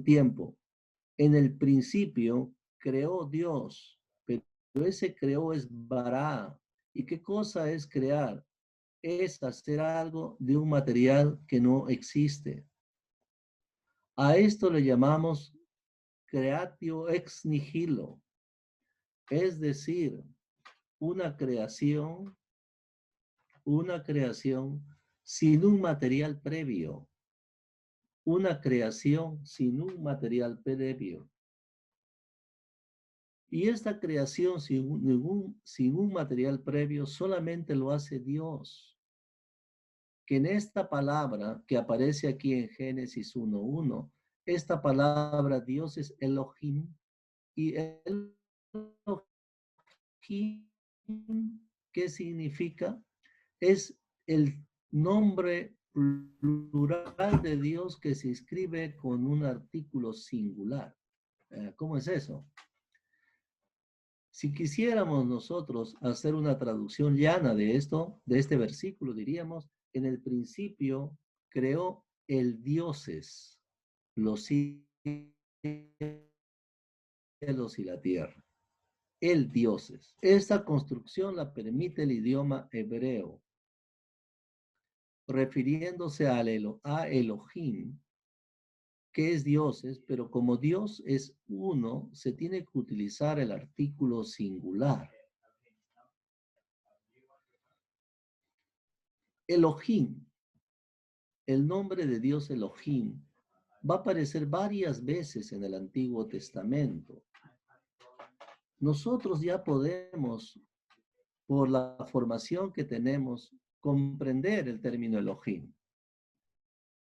tiempo. En el principio creó Dios, pero ese creó es bara. ¿Y qué cosa es crear? Es hacer algo de un material que no existe. A esto le llamamos creatio ex nihilo, es decir, una creación sin un material previo, una creación sin un material previo. Y esta creación sin un material previo solamente lo hace Dios. Que en esta palabra que aparece aquí en Génesis 1:1, esta palabra Dios es Elohim, y Elohim, ¿qué significa? Es el nombre plural de Dios que se escribe con un artículo singular. ¿Cómo es eso? Si quisiéramos nosotros hacer una traducción llana de esto, de este versículo, diríamos, en el principio creó el dioses, los cielos y la tierra. El dioses. Esta construcción la permite el idioma hebreo, refiriéndose a Elohim, que es dioses, pero como Dios es uno, se tiene que utilizar el artículo singular. Elohim, el nombre de Dios Elohim, va a aparecer varias veces en el Antiguo Testamento. Nosotros ya podemos, por la formación que tenemos, comprender el término Elohim.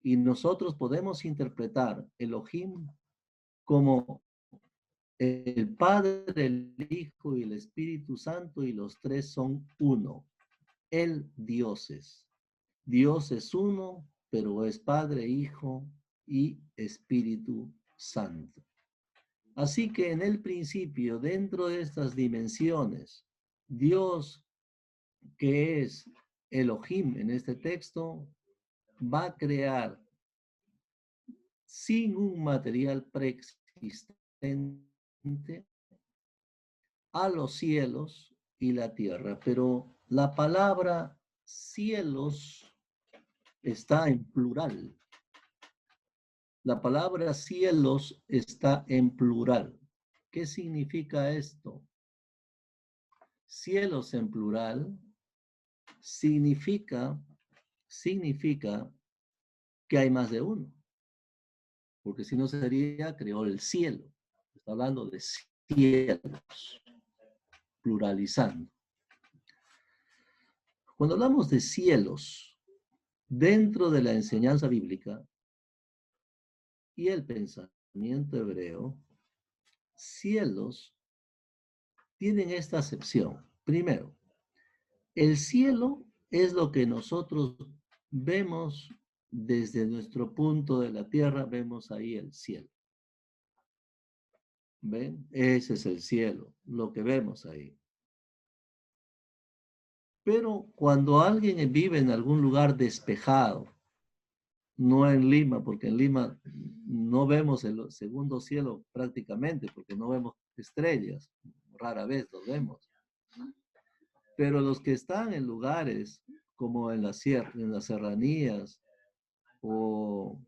Y nosotros podemos interpretar Elohim como el Padre, el Hijo y el Espíritu Santo, y los tres son uno. El dioses. Dios es uno, pero es Padre, Hijo y Espíritu Santo. Así que en el principio, dentro de estas dimensiones, Dios, que es Elohim en este texto, va a crear sin un material preexistente a los cielos y la tierra. Pero la palabra cielos está en plural. La palabra cielos está en plural. ¿Qué significa esto? Cielos en plural significa que hay más de uno, porque si no sería creó el cielo. Está hablando de cielos, pluralizando. Cuando hablamos de cielos, dentro de la enseñanza bíblica y el pensamiento hebreo, cielos tienen esta acepción. Primero, el cielo es lo que nosotros vemos desde nuestro punto de la tierra, vemos ahí el cielo. ¿Ven? Ese es el cielo, lo que vemos ahí. Pero cuando alguien vive en algún lugar despejado, no en Lima, porque en Lima no vemos el segundo cielo prácticamente, porque no vemos estrellas, rara vez los vemos. Pero los que están en lugares como en las serranías o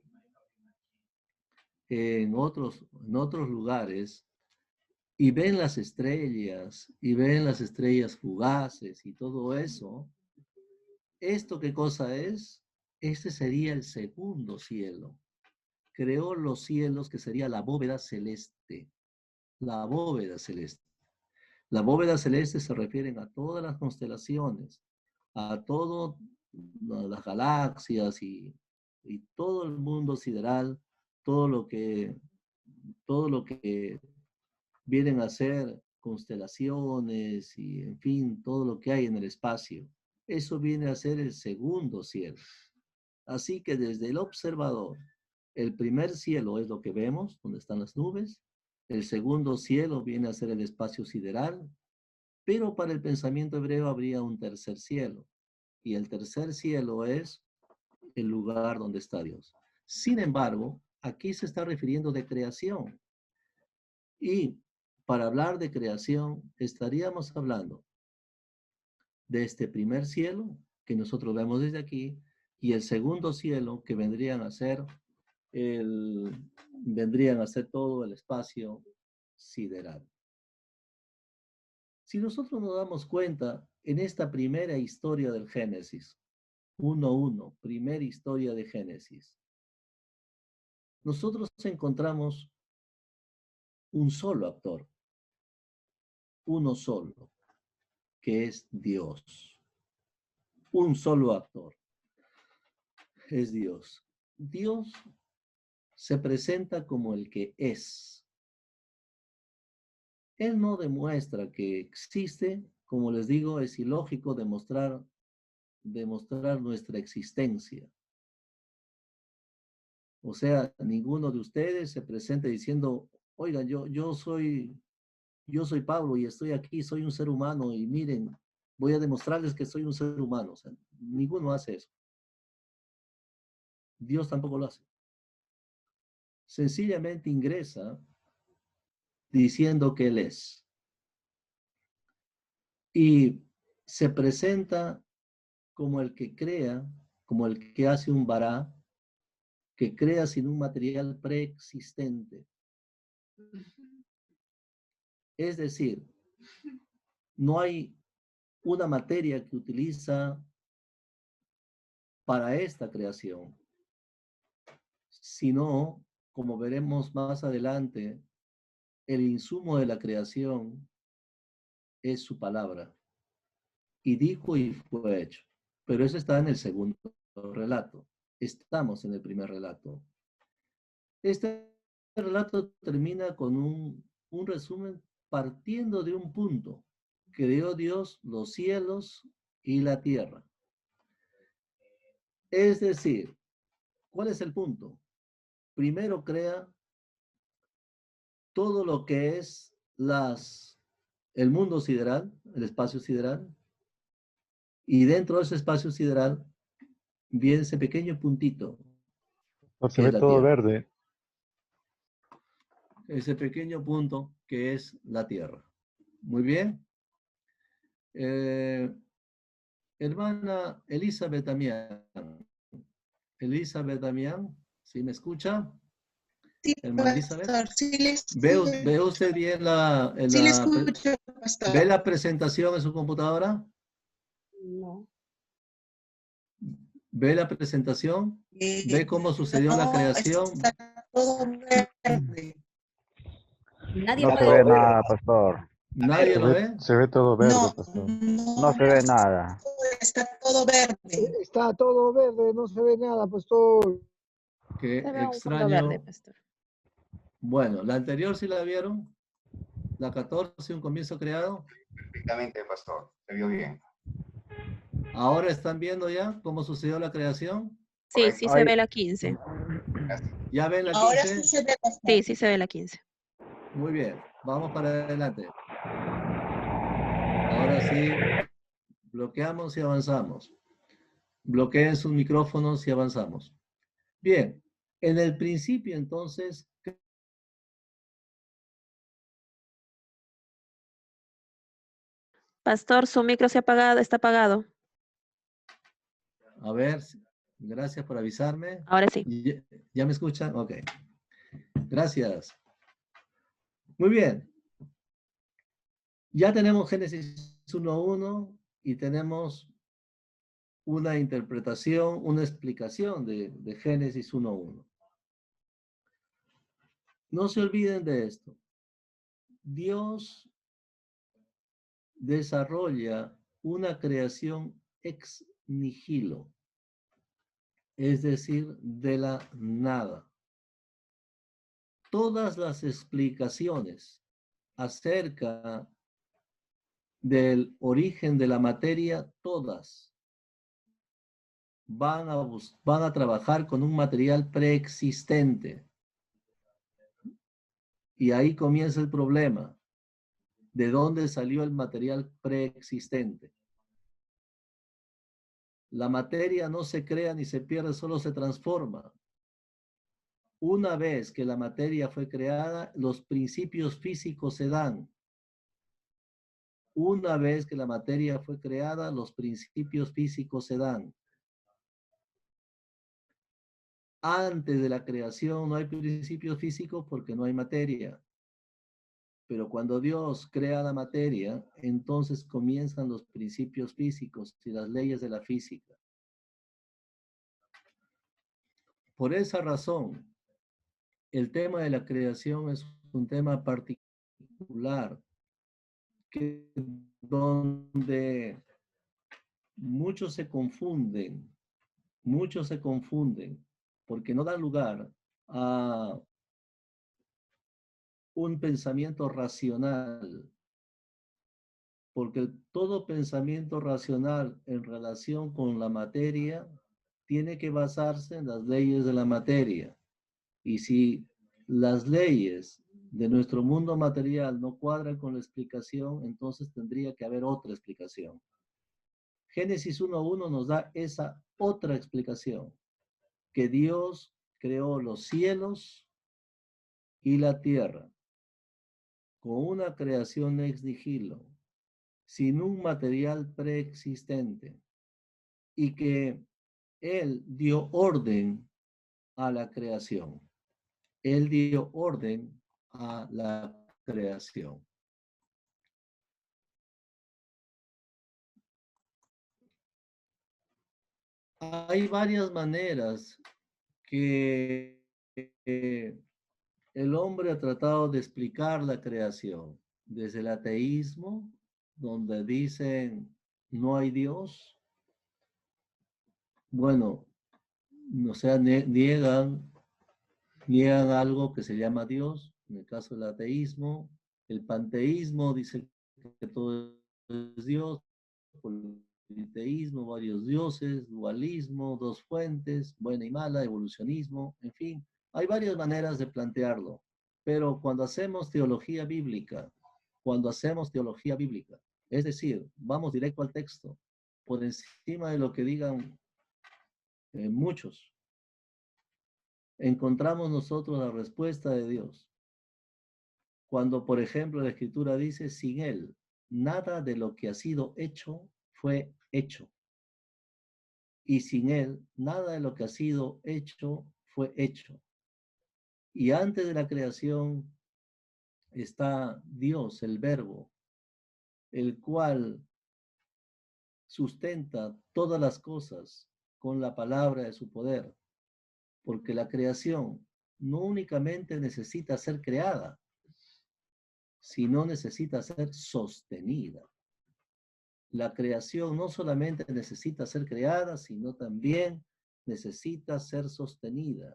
en otros lugares, y ven las estrellas, y ven las estrellas fugaces y todo eso, ¿esto qué cosa es? Este sería el segundo cielo. Creó los cielos, que sería la bóveda celeste. La bóveda celeste. La bóveda celeste se refieren a todas las constelaciones, a todas las galaxias y todo el mundo sideral, todo lo que vienen a ser constelaciones y, en fin, todo lo que hay en el espacio. Eso viene a ser el segundo cielo. Así que desde el observador, el primer cielo es lo que vemos, donde están las nubes. El segundo cielo viene a ser el espacio sideral, pero para el pensamiento hebreo habría un tercer cielo. Y el tercer cielo es el lugar donde está Dios. Sin embargo, aquí se está refiriendo de creación. Y para hablar de creación, estaríamos hablando de este primer cielo, que nosotros vemos desde aquí, y el segundo cielo, que vendrían a ser todo el espacio sideral. Si nosotros nos damos cuenta, en esta primera historia del Génesis, 1:1, primera historia de Génesis, nosotros encontramos un solo actor, uno solo, que es Dios. Un solo actor, es Dios. Dios se presenta como el que es. Él no demuestra que existe, como les digo, es ilógico demostrar nuestra existencia. O sea, ninguno de ustedes se presenta diciendo, oigan, yo soy Pablo y estoy aquí, soy un ser humano y miren, voy a demostrarles que soy un ser humano. O sea, ninguno hace eso. Dios tampoco lo hace. Sencillamente ingresa diciendo que Él es. Y se presenta como el que crea, como el que hace un vará, que crea sin un material preexistente. Es decir, no hay una materia que utiliza para esta creación, sino, como veremos más adelante, el insumo de la creación es su palabra. Y dijo y fue hecho. Pero eso está en el segundo relato. Estamos en el primer relato. Este relato termina con un resumen partiendo de un punto. Creó Dios los cielos y la tierra. Es decir, ¿cuál es el punto? Primero crea todo lo que es el mundo sideral, el espacio sideral, y dentro de ese espacio sideral viene ese pequeño puntito Se que es ve la todo Tierra. verde. Ese pequeño punto que es la Tierra. Muy bien. Hermana Elizabeth Damián. Elizabeth Damián, ¿sí me escucha? Sí, Hermana Elizabeth. pastor, sí le ¿Ve usted bien sí le escucho, pastor. ¿Ve la presentación en su computadora? No. ¿Ve la presentación? ¿Ve cómo sucedió la No, creación? está todo verde. Nadie No se puede ve ver. nada, pastor. ¿Nadie lo ve? Se ve todo verde, No, pastor. no, No se ve nada. está todo verde. Está todo verde, no se ve nada, pastor. Qué Se ve un fondo extraño. verde, pastor. Bueno, la anterior sí la vieron. La 14, un comienzo creado. Perfectamente, pastor. Se vio bien. Ahora están viendo ya cómo sucedió la creación. Sí, Correcto. sí se Ay. ve la 15. Gracias. ¿Ya ven la Ahora 15? sí se ve, pastor. Sí, sí se ve la 15. Muy bien, vamos para adelante. Ahora sí, bloqueamos y avanzamos. Bloqueen sus micrófonos y avanzamos. Bien, en el principio entonces, Pastor, su micro se ha apagado, está apagado. a ver, gracias por avisarme. Ahora sí. ¿Ya me escuchan? Ok. Gracias. Muy bien. Ya tenemos Génesis 1:1 y tenemos una interpretación, una explicación de Génesis 1:1. No se olviden de esto. Dios desarrolla una creación ex nihilo, es decir, de la nada. Todas las explicaciones acerca del origen de la materia, todas van a trabajar con un material preexistente. Y ahí comienza el problema. ¿De dónde salió el material preexistente? La materia no se crea ni se pierde, solo se transforma. Una vez que la materia fue creada, los principios físicos se dan. Una vez que la materia fue creada, los principios físicos se dan. Antes de la creación no hay principios físicos porque no hay materia. Pero cuando Dios crea la materia, entonces comienzan los principios físicos y las leyes de la física. Por esa razón, el tema de la creación es un tema particular, donde muchos se confunden, porque no da lugar a un pensamiento racional, porque todo pensamiento racional en relación con la materia tiene que basarse en las leyes de la materia. Y si las leyes de nuestro mundo material no cuadran con la explicación, entonces tendría que haber otra explicación. Génesis 1:1 nos da esa otra explicación, que Dios creó los cielos y la tierra con una creación ex nihilo, sin un material preexistente, y que Él dio orden a la creación. Él dio orden a la creación. Hay varias maneras que el hombre ha tratado de explicar la creación. Desde el ateísmo, donde dicen no hay Dios. Bueno, o sea, niegan algo que se llama Dios, en el caso del ateísmo. El panteísmo dice que todo es Dios, politeísmo, varios dioses, dualismo, dos fuentes, buena y mala, evolucionismo, en fin, hay varias maneras de plantearlo, pero cuando hacemos teología bíblica, es decir, vamos directo al texto, por encima de lo que digan muchos, encontramos nosotros la respuesta de Dios. Cuando, por ejemplo, la Escritura dice, sin Él, nada de lo que ha sido hecho fue hecho. Y sin Él, nada de lo que ha sido hecho fue hecho. Y antes de la creación está Dios, el Verbo, el cual sustenta todas las cosas con la palabra de su poder. Porque la creación no únicamente necesita ser creada, sino necesita ser sostenida. La creación no solamente necesita ser creada, sino también necesita ser sostenida.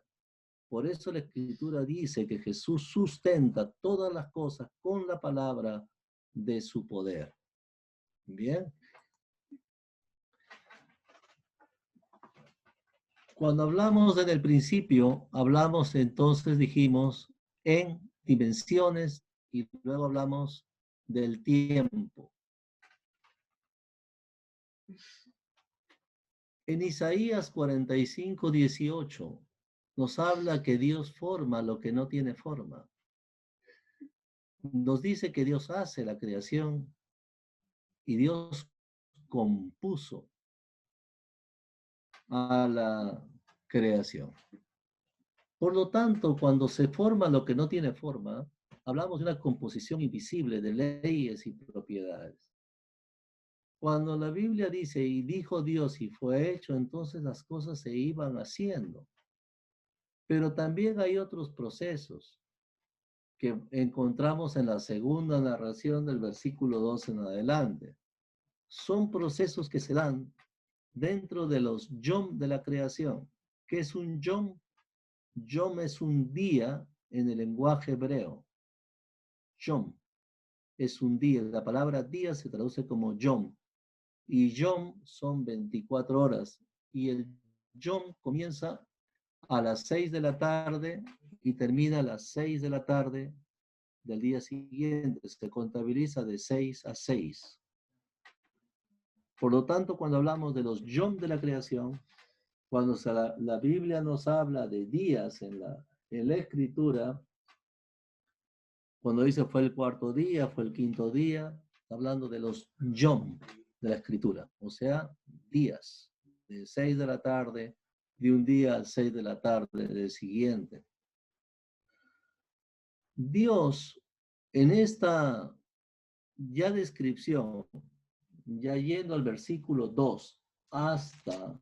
Por eso la Escritura dice que Jesús sustenta todas las cosas con la palabra de su poder. Bien. Cuando hablamos en el principio, hablamos entonces, dijimos, en dimensiones y luego hablamos del tiempo. En Isaías 45:18 nos habla que Dios forma lo que no tiene forma. Nos dice que Dios hace la creación y Dios compuso a la creación. Por lo tanto, cuando se forma lo que no tiene forma, hablamos de una composición invisible de leyes y propiedades. Cuando la Biblia dice, y dijo Dios y fue hecho, entonces las cosas se iban haciendo. Pero también hay otros procesos que encontramos en la segunda narración del versículo 2 en adelante. Son procesos que se dan dentro de los yom de la creación. ¿Qué es un yom? Yom es un día en el lenguaje hebreo. Yom es un día. La palabra día se traduce como yom. Y yom son 24 horas. Y el yom comienza a las 6 de la tarde y termina a las 6 de la tarde del día siguiente. Se contabiliza de 6 a 6. Por lo tanto, cuando hablamos de los yom de la creación, cuando la Biblia nos habla de días en en la escritura, cuando dice fue el cuarto día, fue el quinto día, está hablando de los yom de la escritura, o sea, días, de 6 de la tarde, de un día al 6 de la tarde del siguiente. Dios, en esta ya descripción, ya yendo al versículo 2 hasta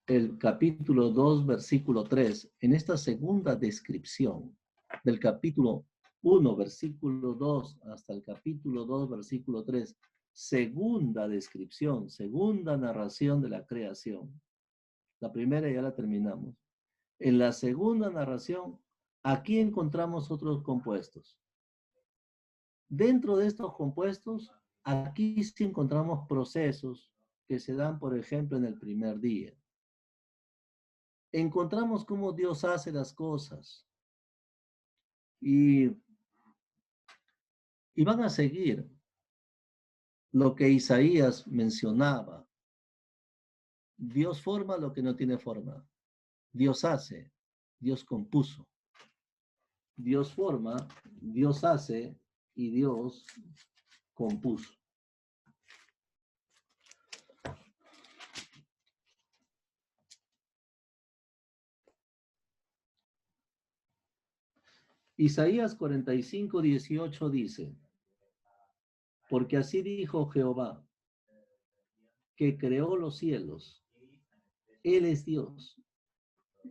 el capítulo 2, versículo 3, en esta segunda descripción del capítulo 1, versículo 2, hasta el capítulo 2, versículo 3, segunda descripción, segunda narración de la creación. La primera ya la terminamos. En la segunda narración, aquí encontramos otros compuestos. Dentro de estos compuestos, aquí sí encontramos procesos que se dan, por ejemplo, en el primer día. Encontramos cómo Dios hace las cosas y van a seguir lo que Isaías mencionaba. Dios forma lo que no tiene forma. Dios hace, Dios compuso. Dios forma, Dios hace y Dios compuso. Isaías 45:18 dice, porque así dijo Jehová, que creó los cielos. Él es Dios,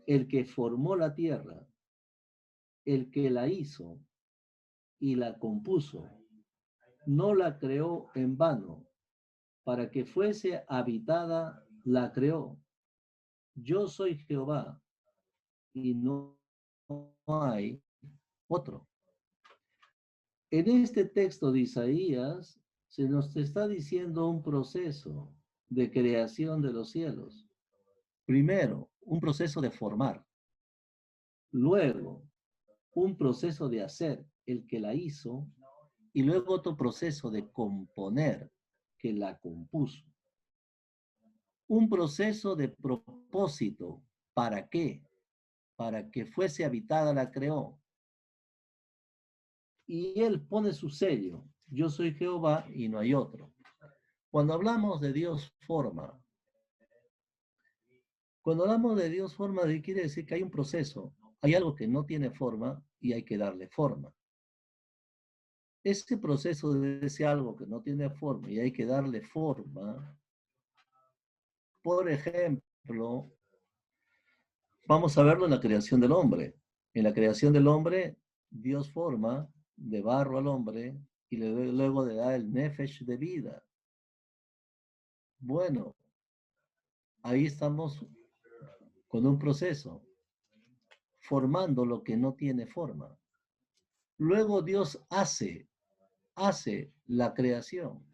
el que formó la tierra, el que la hizo y la compuso. No la creó en vano, para que fuese habitada, la creó. Yo soy Jehová y no hay otro. En este texto de Isaías se nos está diciendo un proceso de creación de los cielos. Primero, un proceso de formar. Luego, un proceso de hacer, el que la hizo. Y luego otro proceso de componer, que la compuso. Un proceso de propósito. ¿Para qué? Para que fuese habitada la creó. Y él pone su sello. Yo soy Jehová y no hay otro. Cuando hablamos de Dios forma, quiere decir que hay un proceso. Hay algo que no tiene forma y hay que darle forma. Ese proceso de ese algo que no tiene forma y hay que darle forma, por ejemplo, vamos a verlo en la creación del hombre. En la creación del hombre, Dios forma de barro al hombre y luego le da el nefesh de vida. Bueno, ahí estamos con un proceso, formando lo que no tiene forma. Luego Dios hace la creación,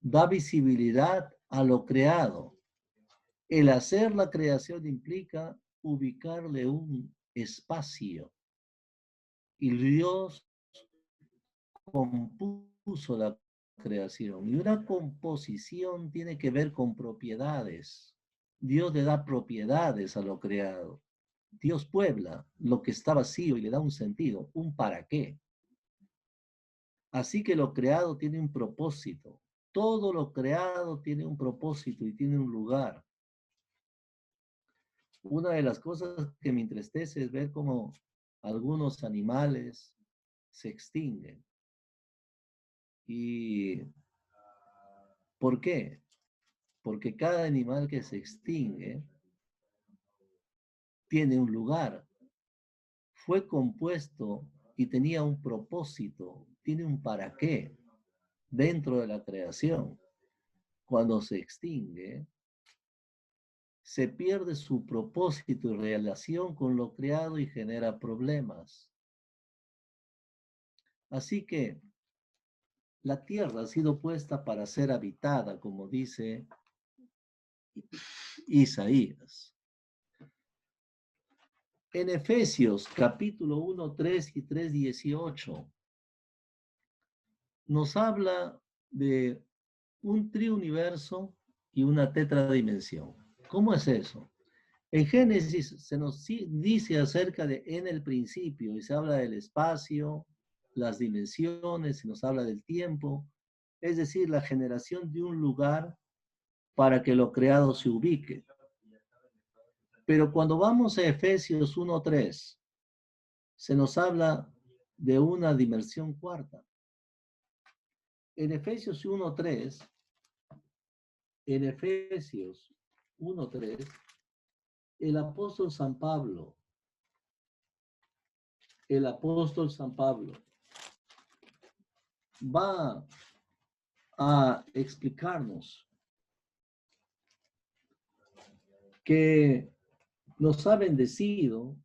da visibilidad a lo creado. El hacer la creación implica ubicarle un espacio. Y Dios compuso la creación. Y una composición tiene que ver con propiedades. Dios le da propiedades a lo creado. Dios puebla lo que está vacío y le da un sentido, un para qué. Así que lo creado tiene un propósito. Todo lo creado tiene un propósito y tiene un lugar. Una de las cosas que me entristece es ver cómo algunos animales se extinguen. ¿Y por qué? Porque cada animal que se extingue tiene un lugar. Fue compuesto y tenía un propósito, tiene un para qué dentro de la creación. Cuando se extingue, se pierde su propósito y relación con lo creado y genera problemas. Así que la tierra ha sido puesta para ser habitada, como dice Isaías. En Efesios capítulo 1, 3 y 3, 18, nos habla de un triuniverso y una tetradimensión. ¿Cómo es eso? En Génesis se nos dice acerca de en el principio y se habla del espacio, las dimensiones, se nos habla del tiempo, es decir, la generación de un lugar para que lo creado se ubique. Pero cuando vamos a Efesios 1:3, se nos habla de una dimensión cuarta. En Efesios 1:3, el apóstol San Pablo va a explicarnos que nos ha bendecido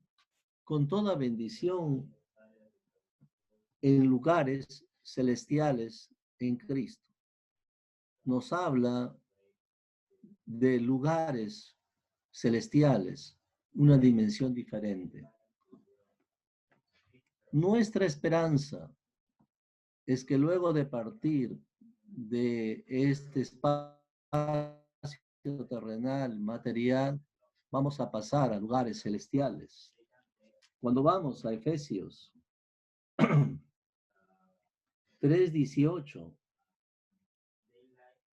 con toda bendición en lugares celestiales en Cristo. Nos habla de lugares celestiales, una dimensión diferente. Nuestra esperanza es que luego de partir de este espacio terrenal, material, vamos a pasar a lugares celestiales. Cuando vamos a Efesios 3:18,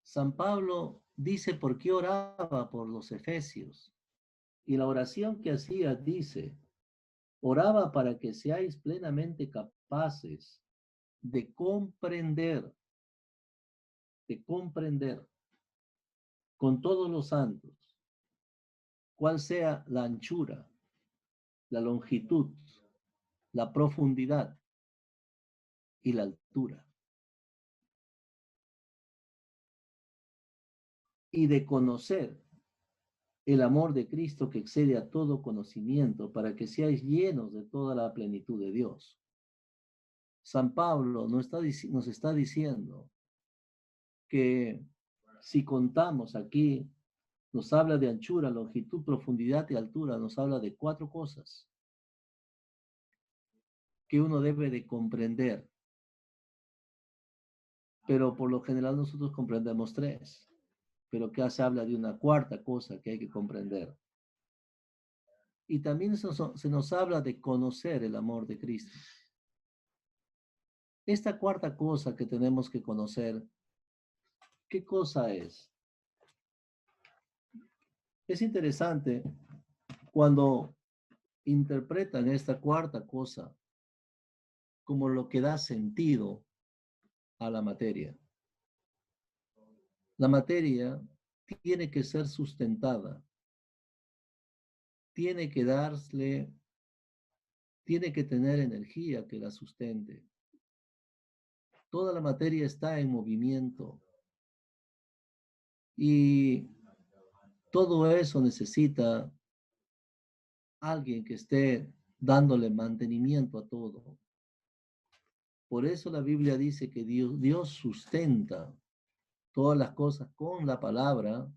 San Pablo dice por qué oraba por los efesios. Y la oración que hacía dice, oraba para que seáis plenamente capaces de comprender con todos los santos cuál sea la anchura, la longitud, la profundidad y la altura. Y de conocer el amor de Cristo que excede a todo conocimiento, para que seáis llenos de toda la plenitud de Dios. San Pablo nos está diciendo que si contamos aquí, nos habla de anchura, longitud, profundidad y altura, nos habla de 4 cosas que uno debe de comprender. Pero por lo general nosotros comprendemos 3. Pero acá se habla de una 4ª cosa que hay que comprender. Y también se nos habla de conocer el amor de Cristo. Esta 4ª cosa que tenemos que conocer, ¿qué cosa es? Es interesante cuando interpretan esta 4ª cosa como lo que da sentido a la materia. La materia tiene que ser sustentada, tiene que tener energía que la sustente. Toda la materia está en movimiento y todo eso necesita alguien que esté dándole mantenimiento a todo. Por eso la Biblia dice que Dios sustenta todas las cosas con la palabra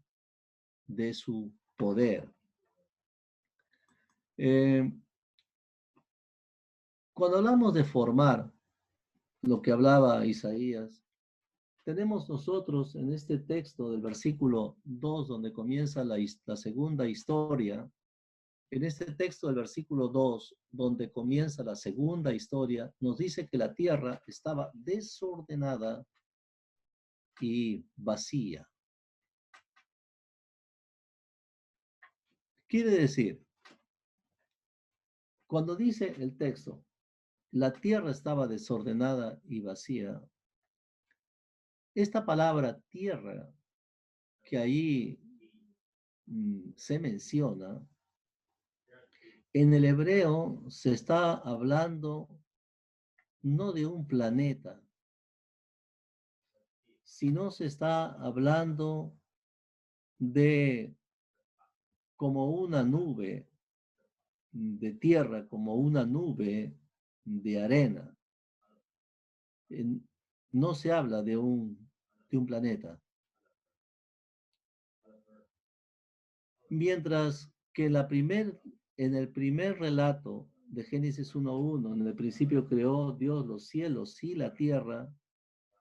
de su poder. Cuando hablamos de formar, lo que hablaba Isaías, tenemos nosotros en este texto del versículo 2, donde comienza la segunda historia, en este texto del versículo 2, donde comienza la segunda historia, nos dice que la tierra estaba desordenada y vacía. Quiere decir, cuando dice el texto, la tierra estaba desordenada y vacía, esta palabra tierra que ahí se menciona, en el hebreo se está hablando no de un planeta, sino se está hablando de como una nube de tierra, como una nube de arena. No se habla de un planeta. Mientras que en el primer relato de Génesis 1:1, en el principio creó Dios los cielos y la tierra,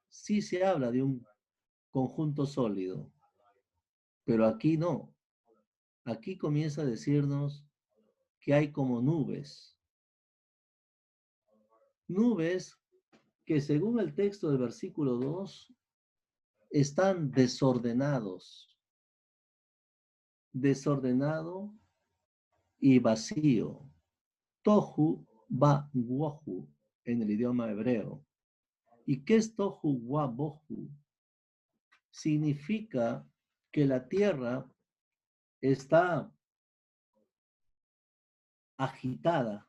sí se habla de un conjunto sólido, pero aquí no. aquí comienza a decirnos que hay como nubes. Nubes que según el texto del versículo 2 están desordenados. Desordenado y vacío. Tohu va wohu en el idioma hebreo. ¿Y qué es tohu wa bohu? Significa que la tierra está agitada.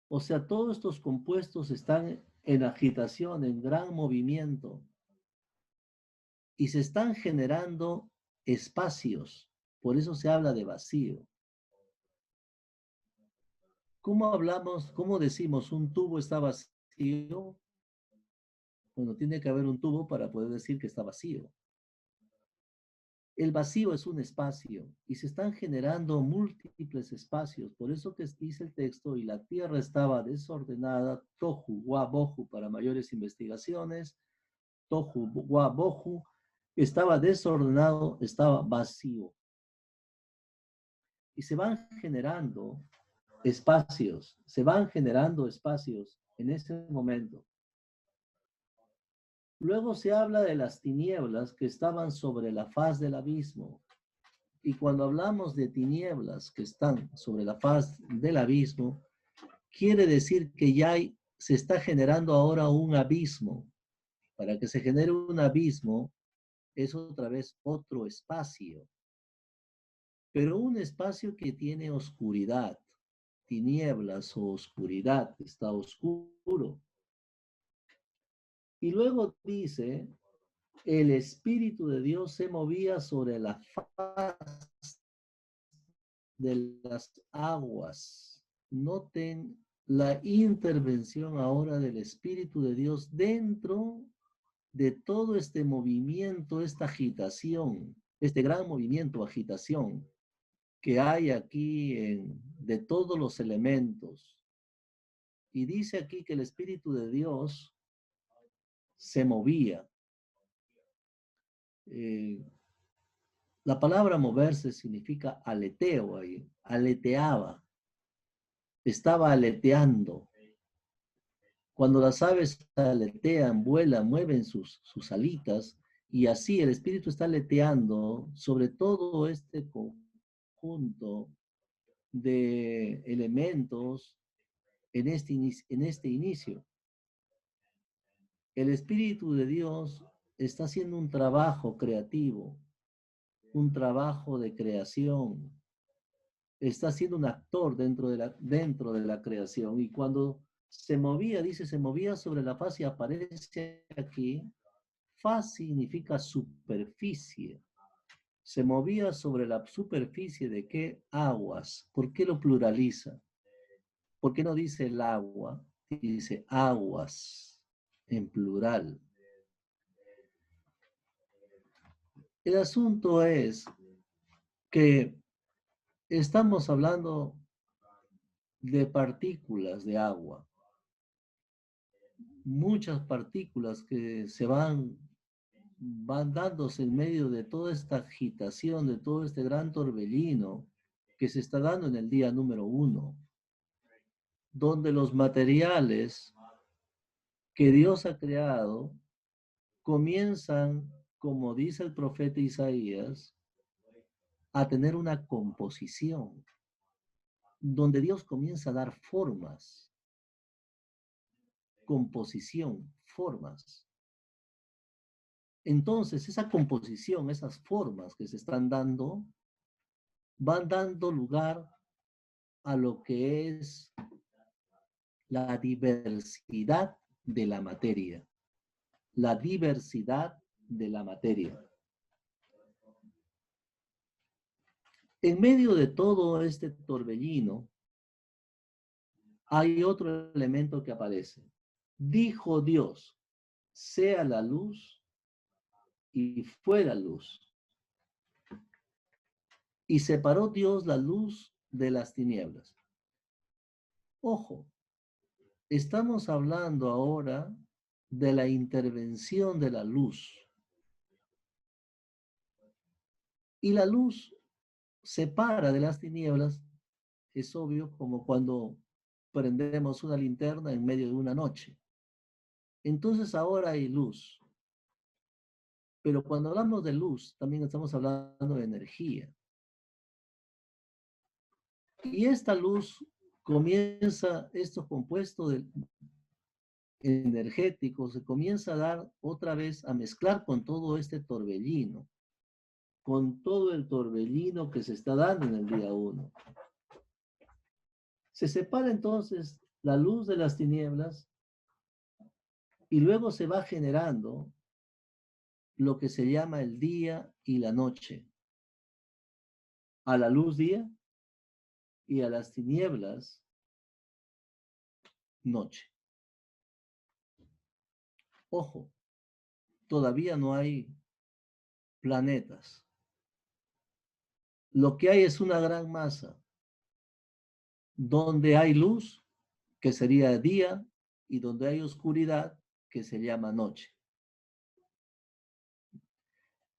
O sea, todos estos compuestos están en agitación, en gran movimiento. Y se están generando espacios. Por eso se habla de vacío. ¿Cómo hablamos, cómo decimos un tubo está vacío? Bueno, tiene que haber un tubo para poder decir que está vacío. El vacío es un espacio y se están generando múltiples espacios. Por eso que dice el texto, y la tierra estaba desordenada, tohu wa bohu para mayores investigaciones, tohu wa bohu, estaba desordenado, estaba vacío. Y se van generando espacios en ese momento. Luego se habla de las tinieblas que estaban sobre la faz del abismo. Y cuando hablamos de tinieblas que están sobre la faz del abismo, quiere decir que se está generando ahora un abismo. Para que se genere un abismo es otra vez otro espacio. Pero un espacio que tiene oscuridad, tinieblas o oscuridad, está oscuro. Y luego dice, el Espíritu de Dios se movía sobre la faz de las aguas. Noten la intervención ahora del Espíritu de Dios dentro de todo este movimiento, esta agitación, este gran movimiento, agitación que hay aquí de todos los elementos. Y dice aquí que el Espíritu de Dios se movía. La palabra moverse significa aleteo ahí, aleteaba, estaba aleteando. Cuando las aves aletean, vuelan, mueven sus alitas, y así el espíritu está aleteando sobre todo este conjunto de elementos en este inicio. El Espíritu de Dios está haciendo un trabajo creativo, un trabajo de creación. Está siendo un actor dentro de la creación. Y cuando se movía, dice, se movía sobre la faz y aparece aquí. Faz significa superficie. Se movía sobre la superficie de qué aguas. ¿Por qué lo pluraliza? ¿Por qué no dice el agua? Dice aguas en plural. El asunto es que estamos hablando de partículas de agua. Muchas partículas que se van dándose en medio de toda esta agitación, de todo este gran torbellino que se está dando en el día número 1, donde los materiales que Dios ha creado comienzan, como dice el profeta Isaías, a tener una composición, donde Dios comienza a dar formas, composición, formas. Entonces, esa composición, esas formas que se están dando, van dando lugar a lo que es la diversidad de la materia. La diversidad de la materia. En medio de todo este torbellino, hay otro elemento que aparece. Dijo Dios, sea la luz, y fue la luz. Y separó Dios la luz de las tinieblas. Ojo, estamos hablando ahora de la intervención de la luz. Y la luz separa de las tinieblas, es obvio, como cuando prendemos una linterna en medio de una noche. Entonces ahora hay luz. Pero cuando hablamos de luz, también estamos hablando de energía. Y esta luz comienza, estos compuestos energéticos, se comienza a dar otra vez, a mezclar con todo este torbellino, con todo el torbellino que se está dando en el día 1. Se separa entonces la luz de las tinieblas y luego se va generando lo que se llama el día y la noche. A la luz día y a las tinieblas noche. Ojo, todavía no hay planetas. Lo que hay es una gran masa donde hay luz, que sería día, y donde hay oscuridad, que se llama noche.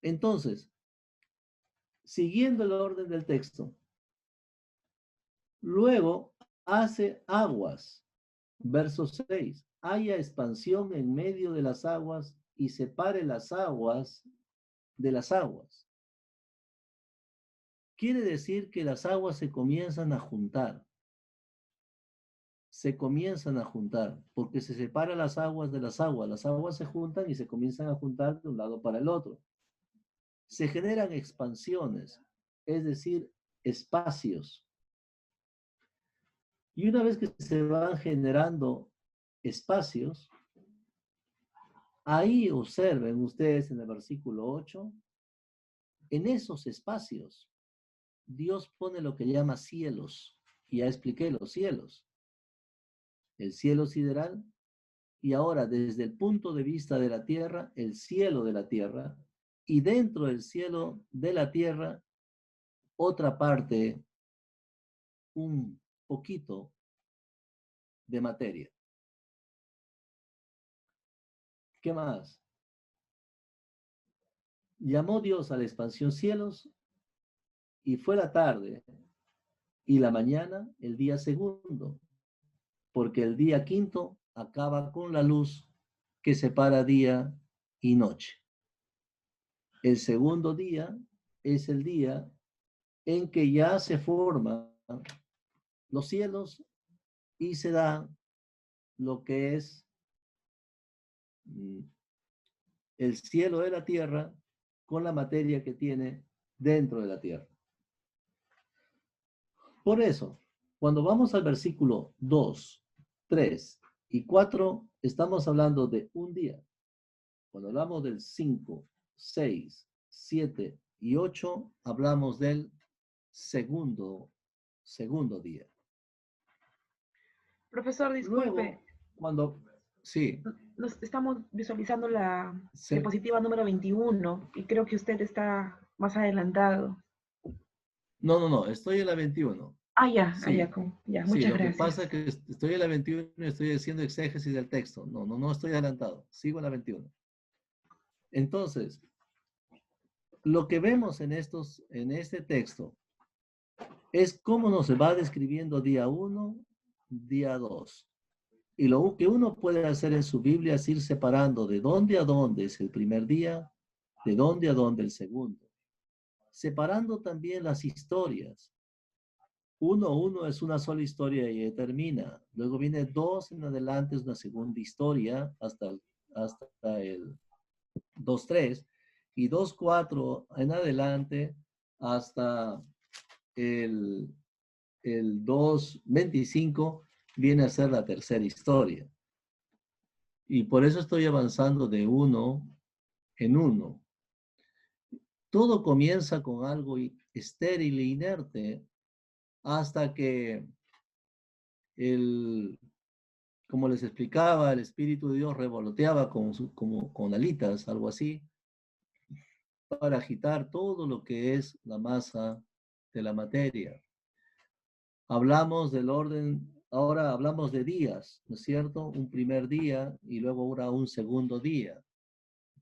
Entonces, siguiendo el orden del texto, luego hace aguas, verso 6, haya expansión en medio de las aguas y separe las aguas de las aguas. Quiere decir que las aguas se comienzan a juntar. Se comienzan a juntar, porque se separan las aguas de las aguas se juntan y se comienzan a juntar de un lado para el otro. Se generan expansiones, es decir, espacios. Y una vez que se van generando espacios, ahí observen ustedes en el versículo 8, en esos espacios, Dios pone lo que llama cielos, y ya expliqué los cielos. El cielo sideral, y ahora desde el punto de vista de la tierra, el cielo de la tierra, y dentro del cielo de la tierra, otra parte, un poquito de materia. ¿Qué más? Llamó Dios a la expansión cielos, y fue la tarde, y la mañana el día segundo, porque el día quinto acaba con la luz que separa día y noche. El segundo día es el día en que ya se forman los cielos y se da lo que es el cielo de la tierra con la materia que tiene dentro de la tierra. Por eso, cuando vamos al versículo 2, 3 y 4, estamos hablando de un día. Cuando hablamos del 5, 6, 7 y 8, hablamos del segundo día. Profesor, disculpe. Luego, sí. Nos estamos visualizando la Sí. diapositiva número 21 y creo que usted está más adelantado. No, estoy en la 21. Ya, Sí. ya, Sí, muchas lo gracias. que pasa es que estoy en la 21 y estoy haciendo exégesis del texto. No estoy adelantado. Sigo en la 21. Entonces, lo que vemos en este texto es cómo nos va describiendo día 1, día 2. Y lo que uno puede hacer en su Biblia es ir separando de dónde a dónde es el primer día, de dónde a dónde el segundo. Separando también las historias. 1 es una sola historia y termina. Luego viene 2 en adelante, es una segunda historia hasta el 2-3. Y 2-4 en adelante hasta el 2-25 viene a ser la tercera historia. Y por eso estoy avanzando de 1 en 1. Todo comienza con algo estéril e inerte hasta que como les explicaba, el Espíritu de Dios revoloteaba con alitas, algo así, para agitar todo lo que es la masa de la materia. Hablamos del orden, ahora hablamos de días, ¿no es cierto? Un primer día y luego ahora un segundo día.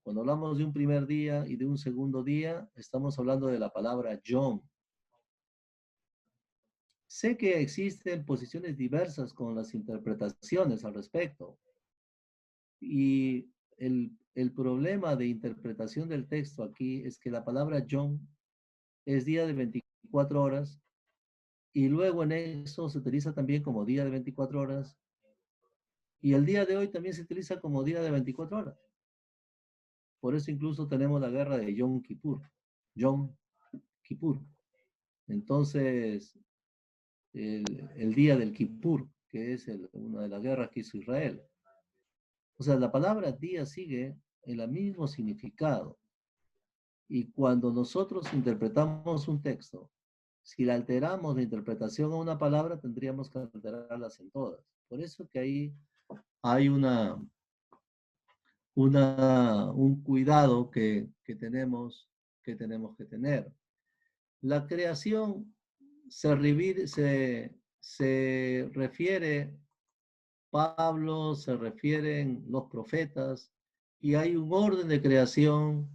Cuando hablamos de un primer día y de un segundo día, estamos hablando de la palabra Yom. Sé que existen posiciones diversas con las interpretaciones al respecto. Y el problema de interpretación del texto aquí es que la palabra Yom es día de 24 horas y luego en eso se utiliza también como día de 24 horas y el día de hoy también se utiliza como día de 24 horas. Por eso incluso tenemos la guerra de Yom Kippur. Yom Kippur. Entonces, el día del Kippur, que es una de las guerras que hizo Israel. O sea, la palabra día sigue en el mismo significado. Y cuando nosotros interpretamos un texto, si la alteramos de interpretación a una palabra, tendríamos que alterarlas en todas. Por eso que ahí hay un cuidado que tenemos que tener. La creación se refiere, Pablo, se refieren los profetas, y hay un orden de creación,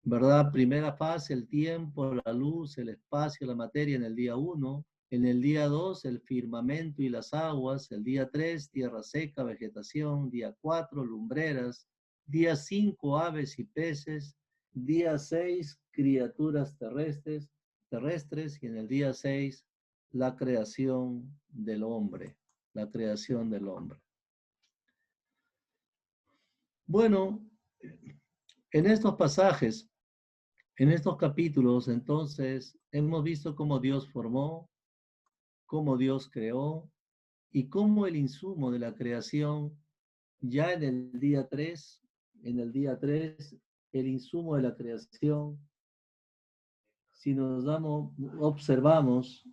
¿verdad? Primera fase, el tiempo, la luz, el espacio, la materia en el día 1. En el día 2, el firmamento y las aguas. El día 3, tierra seca, vegetación. Día 4, lumbreras. Día 5, aves y peces. Día 6, criaturas terrestres. Y en el día 6, la creación del hombre. La creación del hombre. Bueno, en estos pasajes, en estos capítulos, entonces, hemos visto cómo Dios formó, cómo Dios creó y cómo el insumo de la creación, ya en el día 3, el insumo de la creación, si observamos,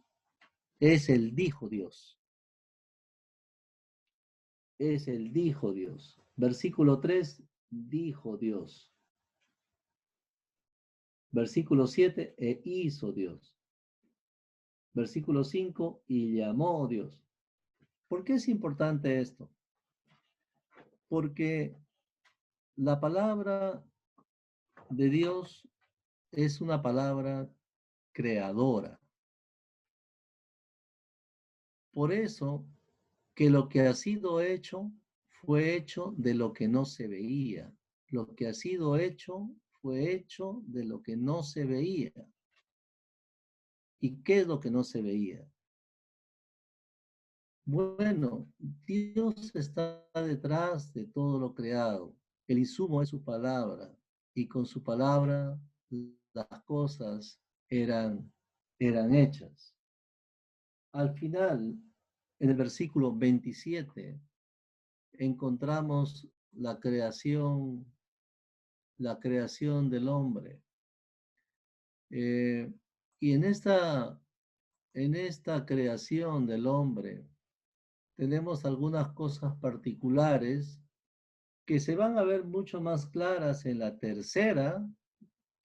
es el dijo Dios. Es el dijo Dios. Versículo 3, dijo Dios. Versículo 7, e hizo Dios. Versículo 5, y llamó Dios. ¿Por qué es importante esto? Porque la palabra de Dios es una palabra creadora. Por eso que lo que ha sido hecho fue hecho de lo que no se veía. Lo que ha sido hecho fue hecho de lo que no se veía. ¿Y qué es lo que no se veía? Bueno, Dios está detrás de todo lo creado. El insumo es su palabra. Y con su palabra las cosas eran hechas. Al final, en el versículo 27, encontramos la creación del hombre. Y en esta creación del hombre tenemos algunas cosas particulares que se van a ver mucho más claras en la tercera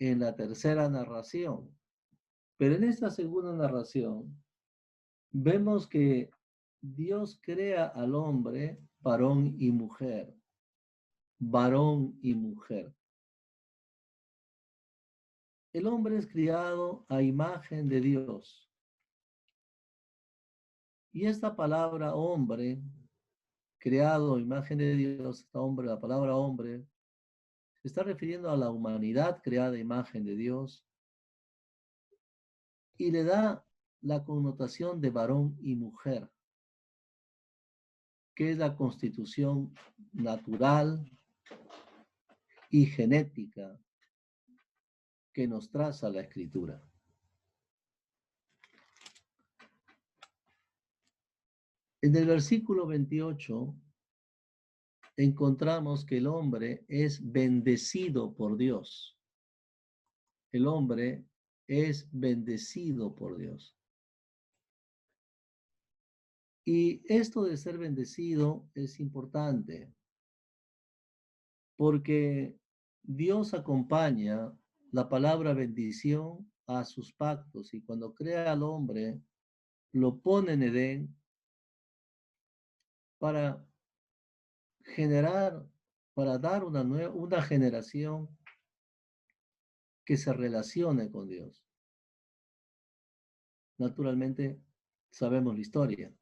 narración. Pero en esta segunda narración vemos que Dios crea al hombre varón y mujer. Varón y mujer. El hombre es criado a imagen de Dios. Y esta palabra hombre, creado a imagen de Dios, la palabra hombre, se está refiriendo a la humanidad creada a imagen de Dios y le da la connotación de varón y mujer, que es la constitución natural y genética que nos traza la Escritura. En el versículo 28 encontramos que el hombre es bendecido por Dios. El hombre es bendecido por Dios. Y esto de ser bendecido es importante porque Dios acompaña la palabra bendición a sus pactos y cuando crea al hombre lo pone en Edén para dar una generación que se relacione con Dios. Naturalmente, Sabemos la historia.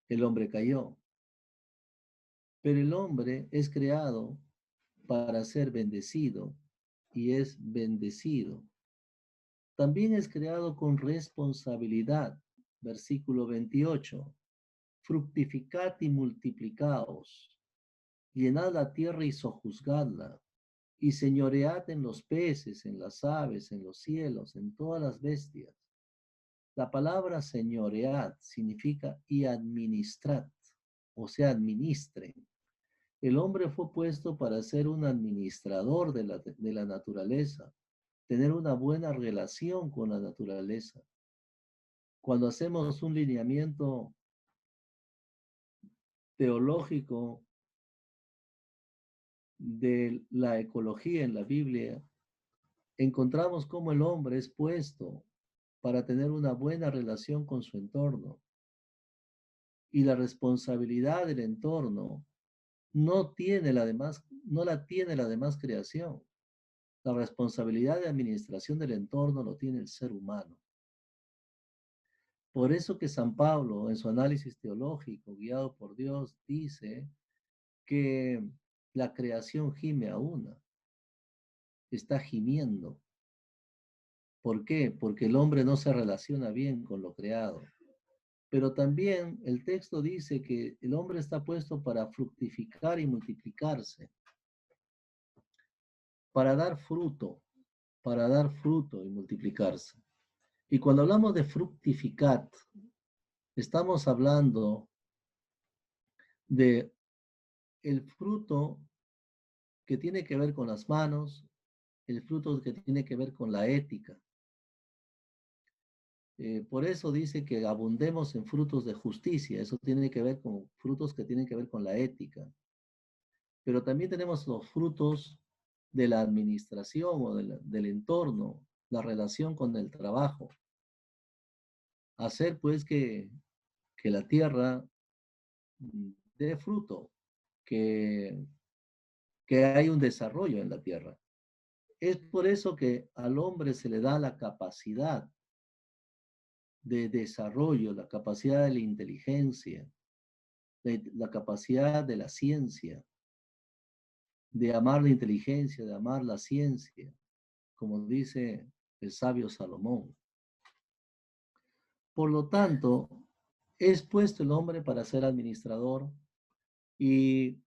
El hombre cayó. Pero el hombre es creado para ser bendecido y es bendecido. También es creado con responsabilidad. Versículo 28. Fructificad y multiplicaos. Llenad la tierra y sojuzgadla. Y señoread en los peces, en las aves, en los cielos, en todas las bestias. La palabra señoread significa y administrad, o sea, administren. El hombre fue puesto para ser un administrador de la naturaleza, tener una buena relación con la naturaleza. Cuando hacemos un lineamiento teológico de la ecología en la Biblia, encontramos cómo el hombre es puesto para tener una buena relación con su entorno. Y la responsabilidad del entorno no la tiene la demás creación. La responsabilidad de administración del entorno lo tiene el ser humano. Por eso que San Pablo, en su análisis teológico, guiado por Dios, dice que la creación gime a una. Está gimiendo. ¿Por qué? Porque el hombre no se relaciona bien con lo creado. Pero también el texto dice que el hombre está puesto para fructificar y multiplicarse, para dar fruto y multiplicarse. Y cuando hablamos de fructificar, estamos hablando de el fruto que tiene que ver con las manos, el fruto que tiene que ver con la ética. Por eso dice que abundemos en frutos de justicia. Eso tiene que ver con frutos que tienen que ver con la ética. Pero también tenemos los frutos de la administración o del entorno, la relación con el trabajo. Hacer pues que la tierra dé fruto, que hay un desarrollo en la tierra. Es por eso que al hombre se le da la capacidad de desarrollo, la capacidad de la inteligencia, la capacidad de la ciencia, de amar la inteligencia, de amar la ciencia, como dice el sabio Salomón. Por lo tanto, es puesto el hombre para ser administrador y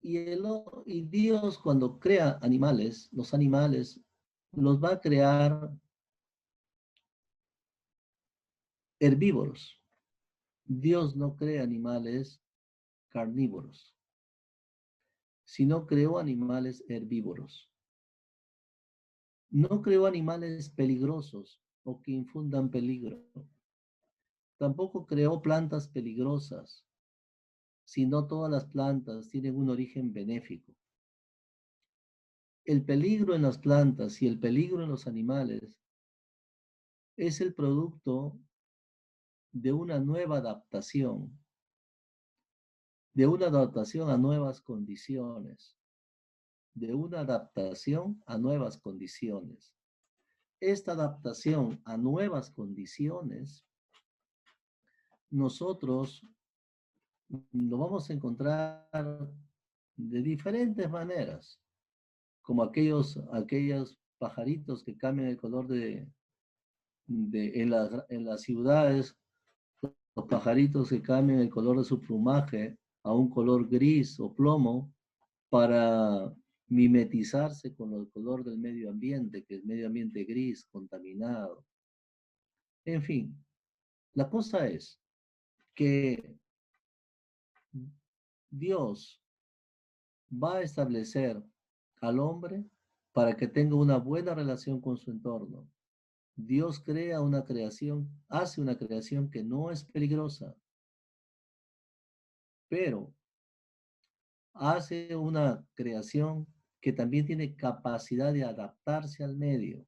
Dios cuando crea animales, los animales los va a crear herbívoros. Dios no crea animales carnívoros, sino creó animales herbívoros. No creó animales peligrosos o que infundan peligro. Tampoco creó plantas peligrosas, sino todas las plantas tienen un origen benéfico. El peligro en las plantas y el peligro en los animales es el producto de una nueva adaptación, de una adaptación a nuevas condiciones, de una adaptación a nuevas condiciones. Esta adaptación a nuevas condiciones, nosotros lo vamos a encontrar de diferentes maneras, como aquellos pajaritos que cambian el color en las ciudades, los pajaritos que cambian el color de su plumaje a un color gris o plomo para mimetizarse con el color del medio ambiente, que es medio ambiente gris, contaminado. En fin, la cosa es que Dios va a establecer al hombre para que tenga una buena relación con su entorno. Dios crea una creación, hace una creación que no es peligrosa, pero hace una creación que también tiene capacidad de adaptarse al medio.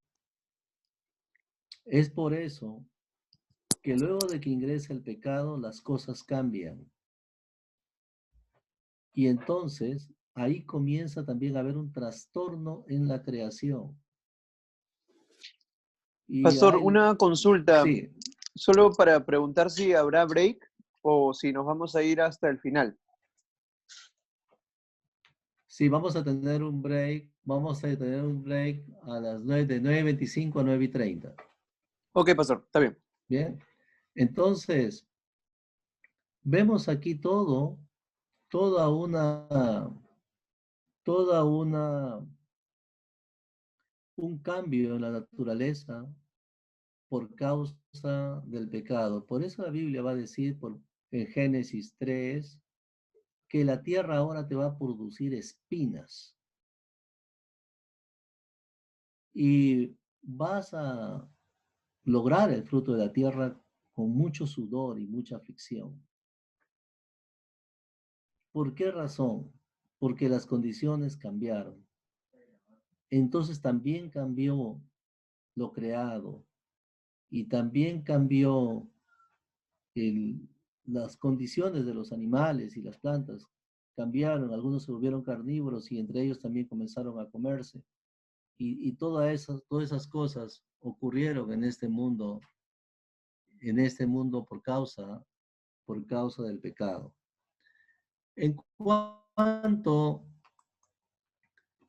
Es por eso que luego de que ingresa el pecado, las cosas cambian. Y entonces ahí comienza también a haber un trastorno en la creación. Pastor, una consulta. Sí. Solo para preguntar si habrá break o si nos vamos a ir hasta el final. Sí, vamos a tener un break. Vamos a tener un break a las 9, de 9:25 a 9:30. Ok, pastor, está bien. Bien. Entonces, vemos aquí toda un cambio en la naturaleza por causa del pecado. Por eso la Biblia va a decir en Génesis 3 que la tierra ahora te va a producir espinas y vas a lograr el fruto de la tierra con mucho sudor y mucha aflicción. ¿Por qué razón? Porque las condiciones cambiaron. Entonces también cambió lo creado y también cambió las condiciones de los animales y las plantas. Cambiaron, algunos se volvieron carnívoros y entre ellos también comenzaron a comerse. Y todas esas cosas ocurrieron en este mundo por causa del pecado. En cuanto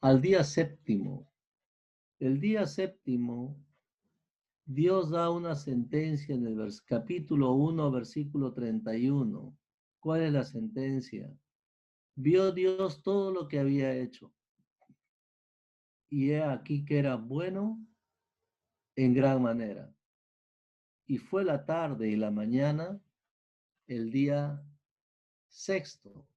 al día séptimo, el día séptimo, Dios da una sentencia en el capítulo 1, versículo 31. ¿Cuál es la sentencia? Vio Dios todo lo que había hecho, y he aquí que era bueno en gran manera. Y fue la tarde y la mañana el día sexto.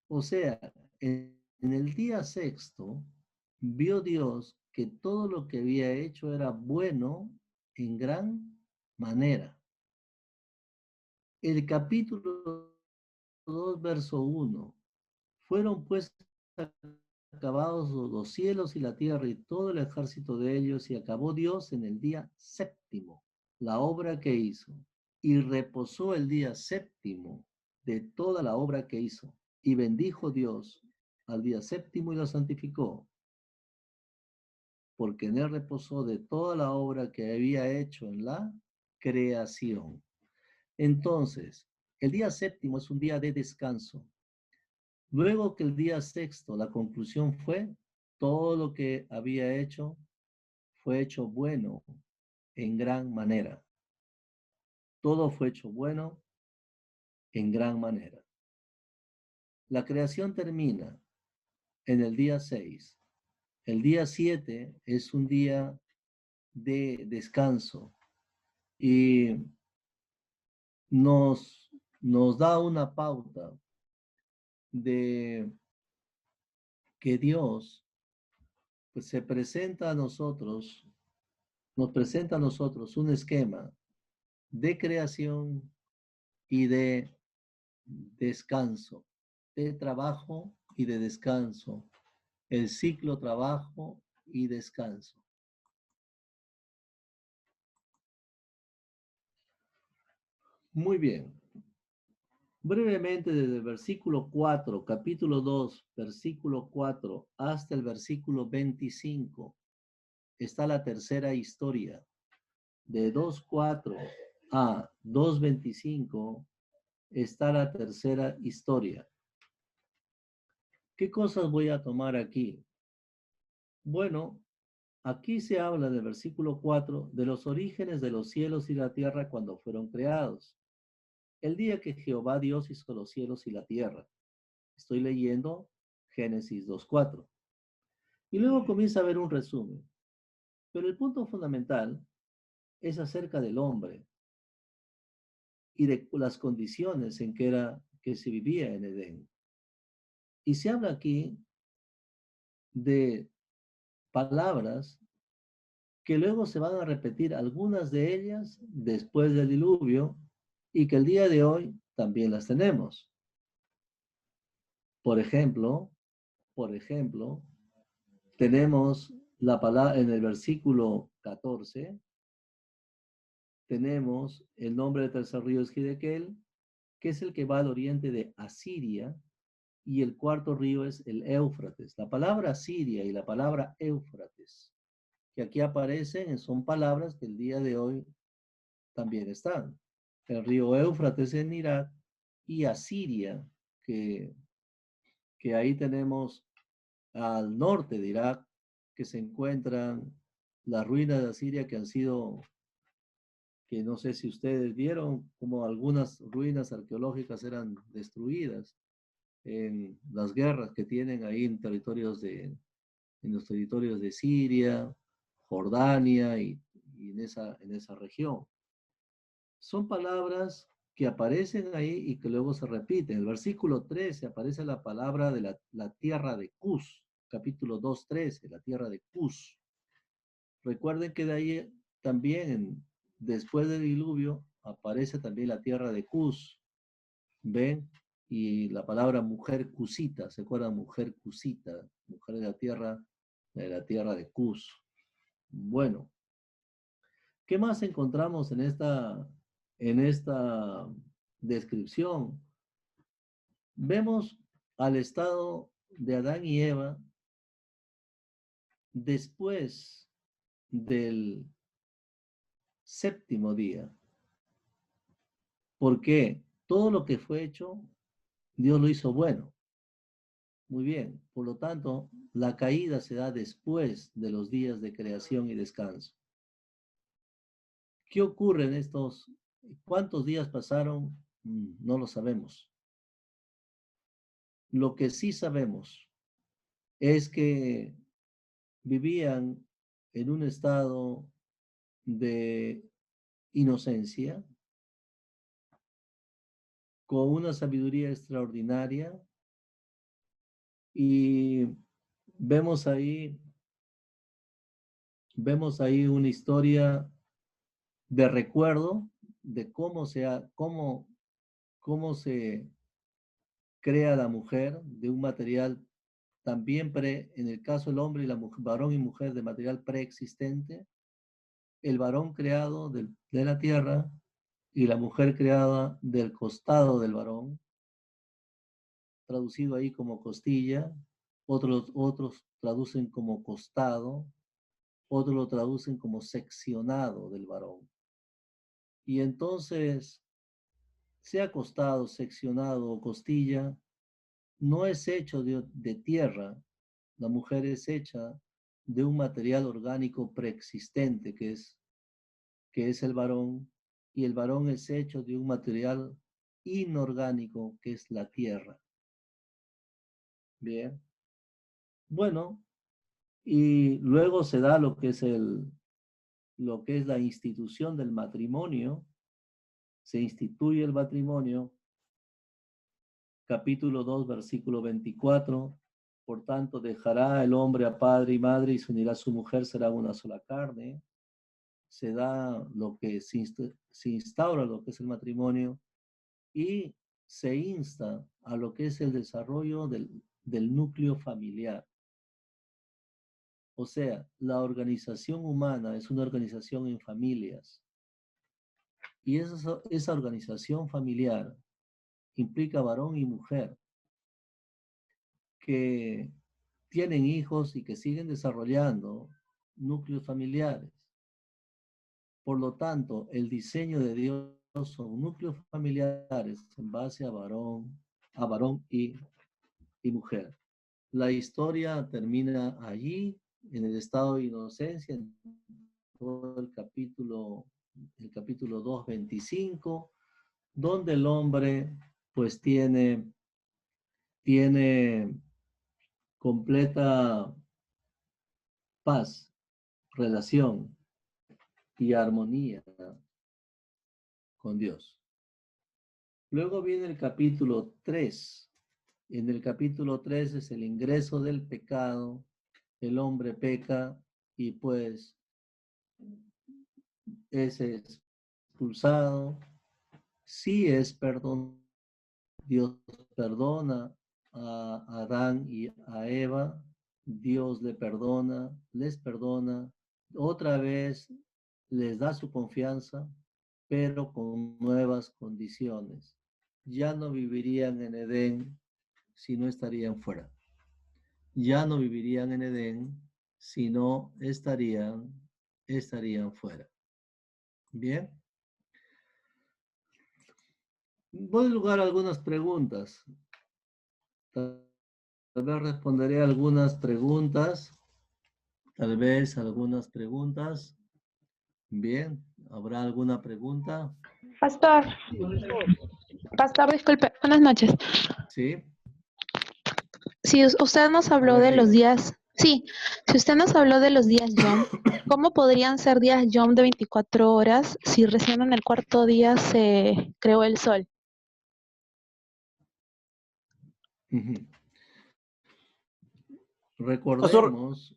O sea, en el día sexto, vio Dios que todo lo que había hecho era bueno en gran manera. El capítulo 2, verso 1. Fueron pues acabados los cielos y la tierra y todo el ejército de ellos, y acabó Dios en el día séptimo la obra que hizo, y reposó el día séptimo de toda la obra que hizo, y bendijo Dios al día séptimo y lo santificó, porque en él reposó de toda la obra que había hecho en la creación. Entonces, el día séptimo es un día de descanso. Luego que el día sexto, la conclusión fue, todo lo que había hecho fue hecho bueno en gran manera. Todo fue hecho bueno en gran manera. La creación termina en el día 6. El día 7 es un día de descanso y nos da una pauta de que Dios pues, nos presenta a nosotros un esquema de creación y de descanso, de trabajo y de descanso, el ciclo trabajo y descanso. Muy bien. Brevemente, desde el versículo 4, capítulo 2, versículo 4, hasta el versículo 25, está la tercera historia. De 2:4 a 2:25 está la tercera historia. ¿Qué cosas voy a tomar aquí? Bueno, aquí se habla del versículo 4 de los orígenes de los cielos y la tierra cuando fueron creados. El día que Jehová Dios hizo los cielos y la tierra. Estoy leyendo Génesis 2:4. Y luego comienza a ver un resumen. Pero el punto fundamental es acerca del hombre y de las condiciones en que se vivía en Edén. Y se habla aquí de palabras que luego se van a repetir, algunas de ellas después del diluvio, y que el día de hoy también las tenemos. Por ejemplo, tenemos la palabra en el versículo 14, tenemos el nombre del tercer río es Hiddekel, que es el que va al oriente de Asiria, y el cuarto río es el Éufrates. La palabra Asiria y la palabra Éufrates, que aquí aparecen, son palabras que el día de hoy también están. El río Éufrates en Irak y Asiria, que ahí tenemos al norte de Irak, que se encuentran las ruinas de Asiria que han sido, que no sé si ustedes vieron, como algunas ruinas arqueológicas eran destruidas en las guerras que tienen ahí en los territorios de Siria, Jordania y en esa región. Son palabras que aparecen ahí y que luego se repiten. En el versículo 13 aparece la palabra de la tierra de Cus, capítulo 2:13, la tierra de Cus. Recuerden que de ahí también, después del diluvio, aparece también la tierra de Cus. ¿Ven? Y la palabra mujer cusita, ¿se acuerdan? Mujer cusita, mujer de la tierra de Cus. Bueno, ¿qué más encontramos en esta descripción? Vemos al estado de Adán y Eva después del séptimo día. Porque todo lo que fue hecho, Dios lo hizo bueno. Muy bien. Por lo tanto, la caída se da después de los días de creación y descanso. ¿Qué ocurre en estos? ¿Cuántos días pasaron? No lo sabemos. Lo que sí sabemos es que vivían en un estado de inocencia, con una sabiduría extraordinaria, y vemos ahí una historia de recuerdo de cómo se crea la mujer de un material también en el caso del hombre y la mujer, varón y mujer, de material preexistente, el varón creado de la tierra y la mujer creada del costado del varón, traducido ahí como costilla, otros traducen como costado, otros lo traducen como seccionado del varón. Y entonces, sea costado, seccionado o costilla, no es hecho de tierra. La mujer es hecha de un material orgánico preexistente, que es el varón, y el varón es hecho de un material inorgánico, que es la tierra. Bien. Bueno, y luego se da lo que es la institución del matrimonio. Se instituye el matrimonio, capítulo 2, versículo 24. Por tanto, dejará el hombre a padre y madre y se unirá a su mujer, será una sola carne. Se da lo que se instaura lo que es el matrimonio y se insta a lo que es el desarrollo del núcleo familiar. O sea, la organización humana es una organización en familias. Y esa organización familiar implica varón y mujer que tienen hijos y que siguen desarrollando núcleos familiares. Por lo tanto, el diseño de Dios son núcleos familiares en base a varón y mujer. La historia termina allí, en el estado de inocencia, en todo el capítulo 2:25, donde el hombre pues tiene completa paz, relación y armonía con Dios. Luego viene el capítulo 3. En el capítulo 3 es el ingreso del pecado. El hombre peca y pues es expulsado. Sí es perdón. Dios perdona a Adán y a Eva. Dios les perdona. Otra vez les da su confianza, pero con nuevas condiciones. Ya no vivirían en Edén si no estarían fuera. Ya no vivirían en Edén si no estarían fuera. Bien. Voy a lugar algunas preguntas. Tal vez responderé algunas preguntas. Tal vez algunas preguntas. Bien, ¿habrá alguna pregunta? Pastor, disculpe, buenas noches. Sí. Si usted nos A habló ver, de los diga. días, sí, si usted nos habló de los días Yom, ¿cómo podrían ser días Yom de 24 horas si recién en el cuarto día se creó el sol? Ujú. Pastor, Recordemos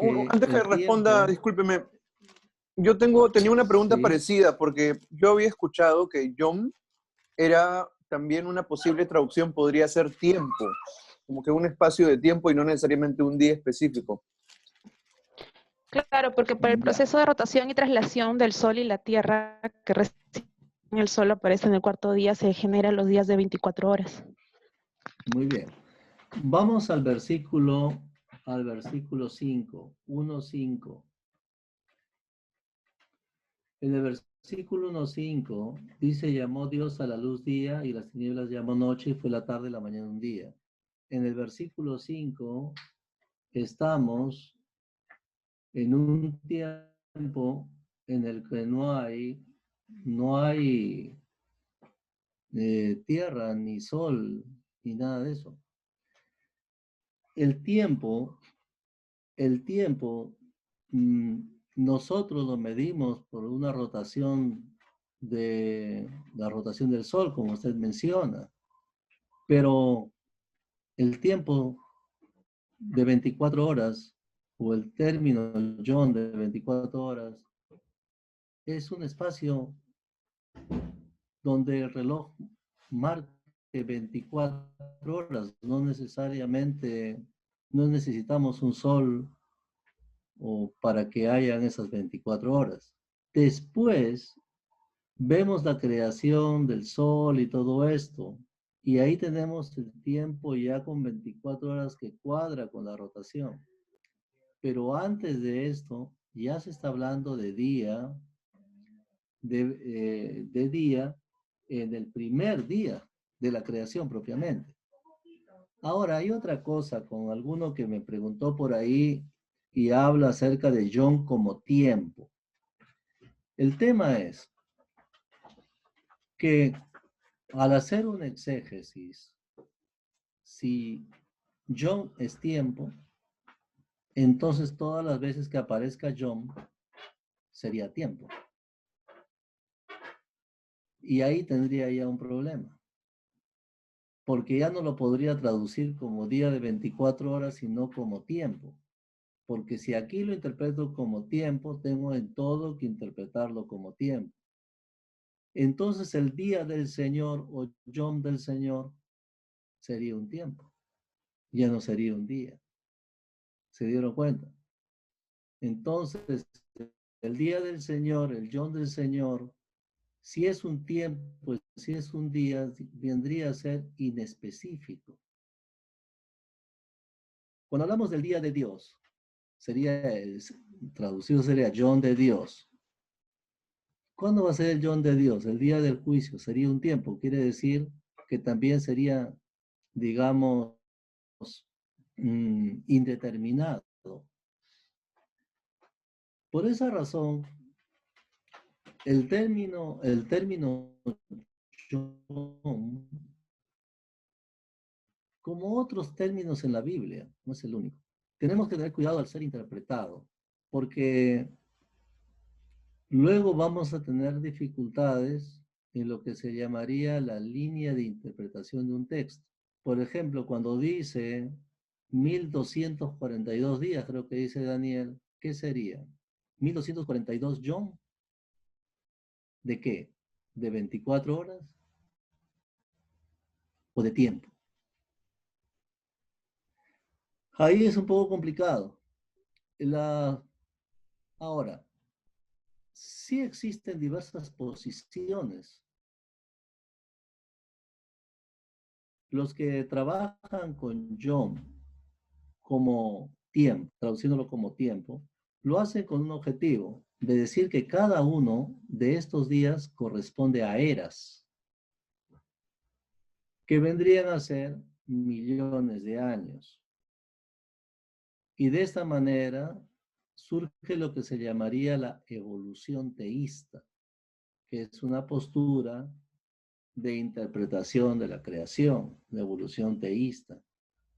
que antes que el responda, tiempo... discúlpeme, tenía una pregunta Sí. parecida, porque yo había escuchado que Yom era también una posible traducción, podría ser tiempo, como que un espacio de tiempo y no necesariamente un día específico. Claro, porque por el Ya, proceso de rotación y traslación del sol y la tierra, que recién el sol aparece en el cuarto día, se generan los días de 24 horas. muy bien. Vamos al versículo 5, 1:5. En el versículo 1:5 dice, llamó Dios a la luz día y las tinieblas llamó noche y fue la tarde y la mañana un día. En el versículo 5 estamos en un tiempo en el que no hay tierra, ni sol, ni nada de eso. El tiempo, nosotros lo medimos por una rotación de la rotación del sol, como usted menciona, pero el tiempo de 24 horas o el término John de 24 horas es un espacio donde el reloj marque 24 horas, no necesariamente, no necesitamos un sol o para que hayan esas 24 horas. Después vemos la creación del sol y todo esto, y ahí tenemos el tiempo ya con 24 horas que cuadra con la rotación. Pero antes de esto, ya se está hablando de día, de día en el primer día de la creación propiamente. Ahora, hay otra cosa con alguno que me preguntó por ahí y habla acerca de John como tiempo. El tema es que al hacer un exégesis, si John es tiempo, entonces todas las veces que aparezca John sería tiempo. Y ahí tendría ya un problema. Porque ya no lo podría traducir como día de 24 horas, sino como tiempo. Porque si aquí lo interpreto como tiempo, tengo en todo que interpretarlo como tiempo. Entonces el día del Señor o Yom del Señor sería un tiempo. Ya no sería un día. ¿Se dieron cuenta? Entonces, el día del Señor, el Yom del Señor, si es un tiempo, si es un día, vendría a ser inespecífico. Cuando hablamos del día de Dios, traducido sería John de Dios. ¿Cuándo va a ser el John de Dios? El día del juicio. Sería un tiempo. Quiere decir que también sería, digamos, indeterminado. Por esa razón, el término John, como otros términos en la Biblia, no es el único. Tenemos que tener cuidado al ser interpretado, porque luego vamos a tener dificultades en lo que se llamaría la línea de interpretación de un texto. Por ejemplo, cuando dice 1242 días, creo que dice Daniel, ¿qué sería? 1242 John. ¿De qué? ¿De 24 horas? ¿O de tiempo? Ahí es un poco complicado. Ahora, sí existen diversas posiciones. Los que trabajan con John como tiempo, traduciéndolo como tiempo, lo hacen con un objetivo de decir que cada uno de estos días corresponde a eras. que vendrían a ser millones de años. Y de esta manera surge lo que se llamaría la evolución teísta, que es una postura de interpretación de la creación, la evolución teísta.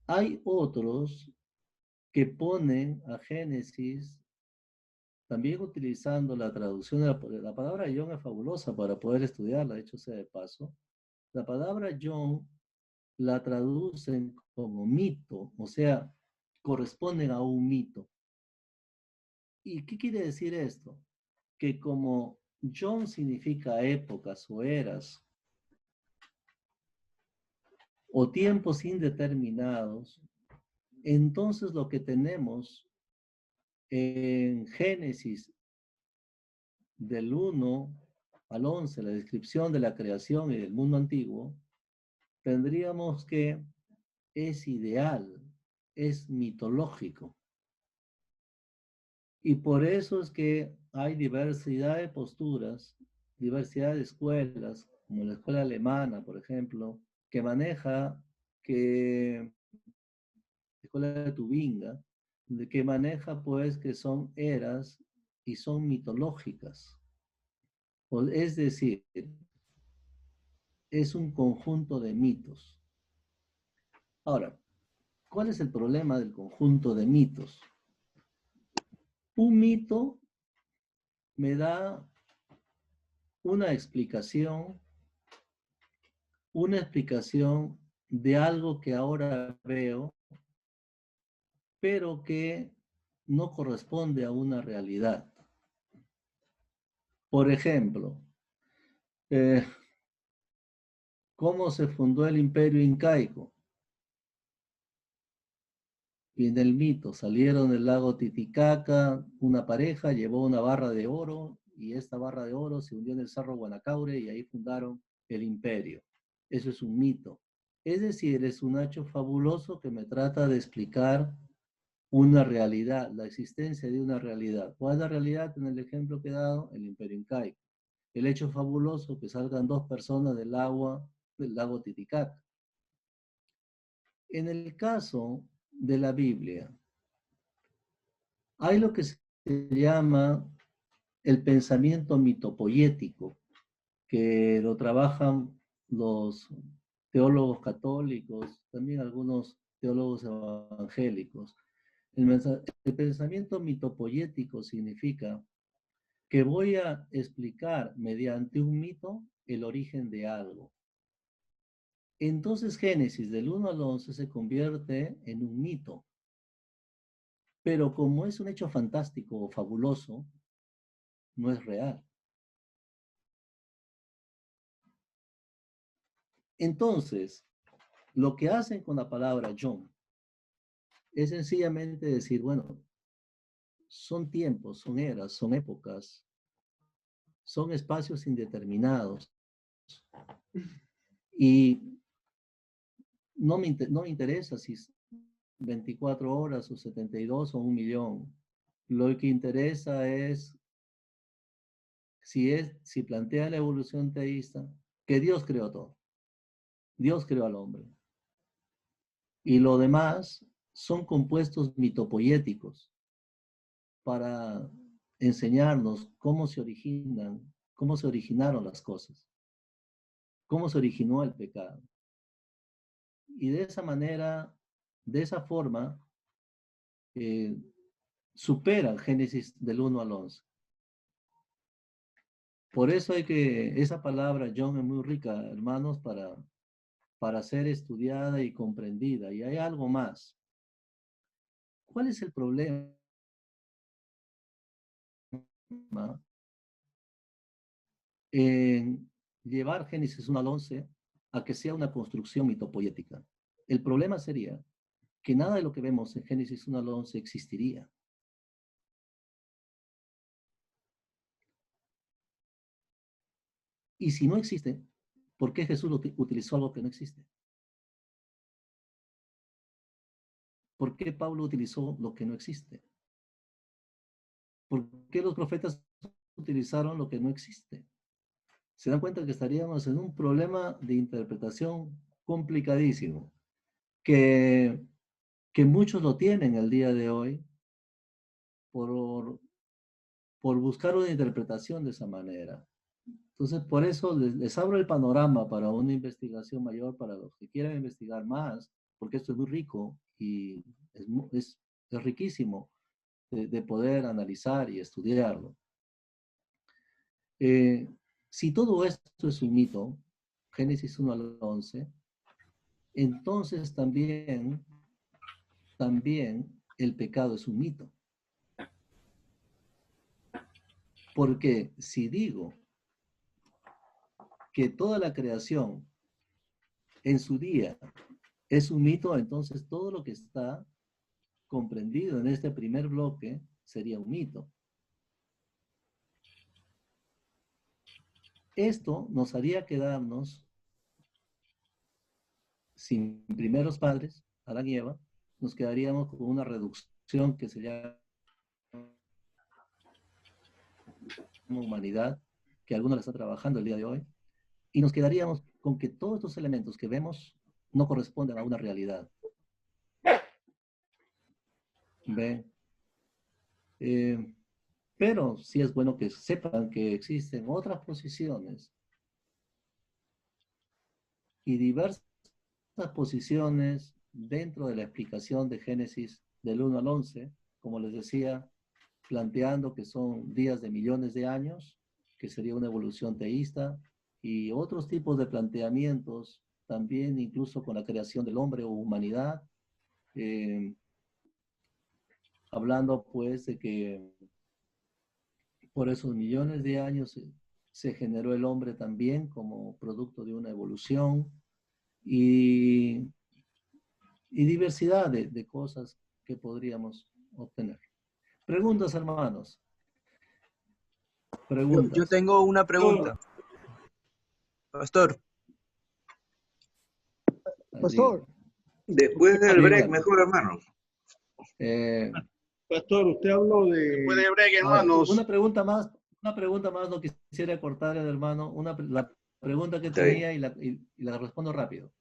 Hay otros que ponen a Génesis, también utilizando la traducción de la palabra John es fabulosa para poder estudiarla, de hecho sea de paso. La palabra John la traducen como mito, o sea, corresponden a un mito. ¿Y qué quiere decir esto? Que como John significa épocas o eras, o tiempos indeterminados, entonces lo que tenemos en Génesis del 1 al 11, la descripción de la creación y del mundo antiguo, tendríamos que es ideal, es mitológico. Y por eso es que hay diversidad de posturas, diversidad de escuelas, como la escuela alemana, por ejemplo, que maneja, la escuela de Tubinga, que maneja pues que son eras y son mitológicas. Es decir, es un conjunto de mitos. Ahora, ¿cuál es el problema del conjunto de mitos? Un mito me da una explicación de algo que ahora veo, pero que no corresponde a una realidad. Por ejemplo, ¿cómo se fundó el imperio incaico? Y en el mito salieron del lago Titicaca, una pareja llevó una barra de oro y esta barra de oro se hundió en el Cerro Guanacaure y ahí fundaron el imperio. Eso es un mito. Es decir, es un hecho fabuloso que me trata de explicar una realidad, la existencia de una realidad. ¿Cuál es la realidad en el ejemplo que he dado? El imperio incaico. El hecho fabuloso que salgan dos personas del lago Titicaca. En el caso de la Biblia, hay lo que se llama el pensamiento mitopoyético, que lo trabajan los teólogos católicos, también algunos teólogos evangélicos. El pensamiento mitopoyético significa que voy a explicar mediante un mito el origen de algo. Entonces Génesis del 1 al 11 se convierte en un mito. Pero como es un hecho fantástico o fabuloso, no es real. Entonces, lo que hacen con la palabra John es sencillamente decir, bueno, son tiempos, son eras, son épocas, son espacios indeterminados. Y no me interesa si es 24 horas o 72 o 1.000.000. Lo que interesa es si plantea la evolución teísta, que Dios creó todo. Dios creó al hombre. Y lo demás son compuestos mitopoyéticos para enseñarnos cómo se originaron las cosas, cómo se originó el pecado. Y de esa manera, de esa forma, superan Génesis del 1 al 11. Por eso esa palabra John es muy rica, hermanos, para ser estudiada y comprendida. Y hay algo más. ¿Cuál es el problema en llevar Génesis 1 al 11 a que sea una construcción mitopoyética? El problema sería que nada de lo que vemos en Génesis 1 al 11 existiría. Y si no existe, ¿por qué Jesús utilizó algo que no existe? ¿Por qué Pablo utilizó lo que no existe? ¿Por qué los profetas utilizaron lo que no existe? Se dan cuenta que estaríamos en un problema de interpretación complicadísimo, que muchos lo tienen el día de hoy por buscar una interpretación de esa manera. Entonces, por eso les abro el panorama para una investigación mayor, para los que quieran investigar más, porque esto es muy rico y es riquísimo de poder analizar y estudiarlo. Si todo esto es un mito, Génesis 1 al 11, entonces también el pecado es un mito. Porque si digo que toda la creación en su día es un mito, entonces todo lo que está comprendido en este primer bloque sería un mito. Esto nos haría quedarnos sin primeros padres, Adán y Eva, nos quedaríamos con una reducción que se llama humanidad, que algunos la están trabajando el día de hoy, y nos quedaríamos con que todos estos elementos que vemos no corresponden a una realidad. ¿Ven? Pero sí es bueno que sepan que existen otras posiciones y diversas posiciones dentro de la explicación de Génesis del 1 al 11, como les decía, planteando que son días de millones de años, que sería una evolución teísta, y otros tipos de planteamientos, también incluso con la creación del hombre o humanidad, hablando pues de que por esos millones de años se generó el hombre también como producto de una evolución y diversidad de cosas que podríamos obtener. Preguntas, hermanos. Preguntas. Yo tengo una pregunta. Pastor. Pastor. Después del break, mejor, hermano. Pastor, usted habló de... Después del break, hermanos. Una pregunta más, no quisiera cortar el hermano. La pregunta que tenía y la respondo rápido.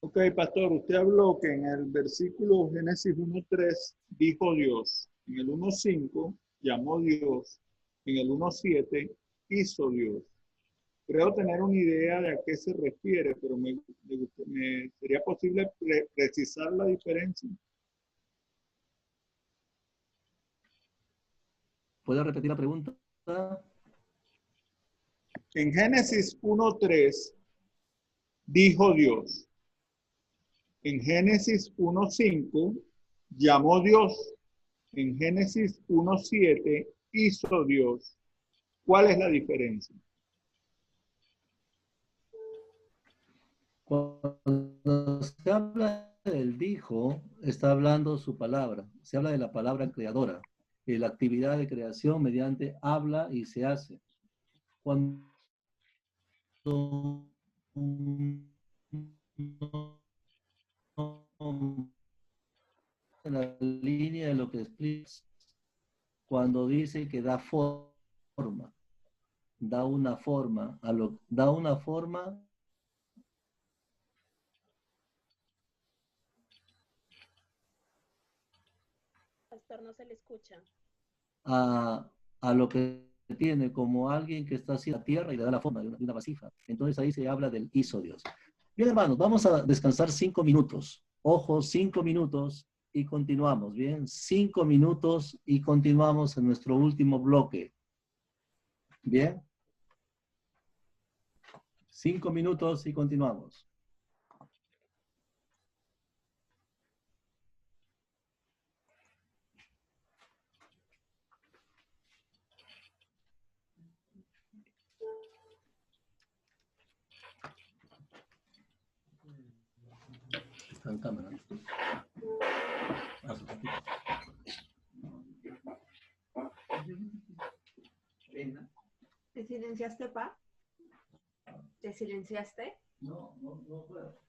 Ok, pastor, usted habló que en el versículo Génesis 1.3 dijo Dios, en el 1.5 llamó Dios, en el 1.7 hizo Dios. Creo tener una idea de a qué se refiere, pero me sería posible precisar la diferencia. ¿Puede repetir la pregunta? En Génesis 1.3 dijo Dios. En Génesis 1.5 llamó Dios. En Génesis 1.7 hizo Dios. ¿Cuál es la diferencia? Cuando se habla del dijo, está hablando su palabra. Se habla de la palabra creadora. Y la actividad de creación mediante habla y se hace. Cuando en la línea de lo que explica, cuando dice que da forma, da una forma, da una forma Pastor, no se le escucha. a lo que tiene como alguien que está haciendo la tierra y le da la forma de una vasija. Entonces ahí se habla del hizo Dios. Bien, hermanos, vamos a descansar 5 minutos. Ojo, 5 minutos y continuamos, ¿bien? 5 minutos y continuamos en nuestro último bloque. ¿Bien? 5 minutos y continuamos. Está en cámara. ¿Te silenciaste, Pa? ¿Te silenciaste? No puedo.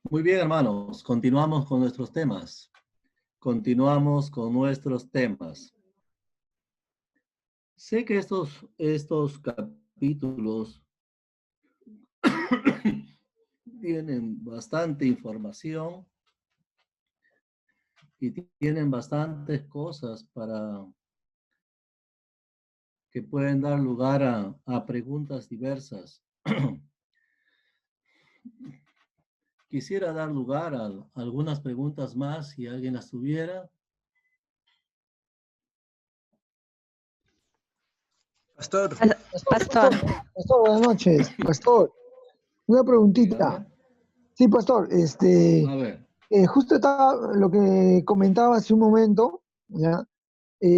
Muy bien, hermanos. Continuamos con nuestros temas. Continuamos con nuestros temas. Sé que estos capítulos tienen bastante información y tienen bastantes cosas para que pueden dar lugar a preguntas diversas. Quisiera dar lugar a algunas preguntas más, si alguien las tuviera. Pastor. Pastor, buenas noches. Pastor, una preguntita. Dígame. Sí, pastor, A ver. justo estaba lo que comentaba hace un momento, ¿ya?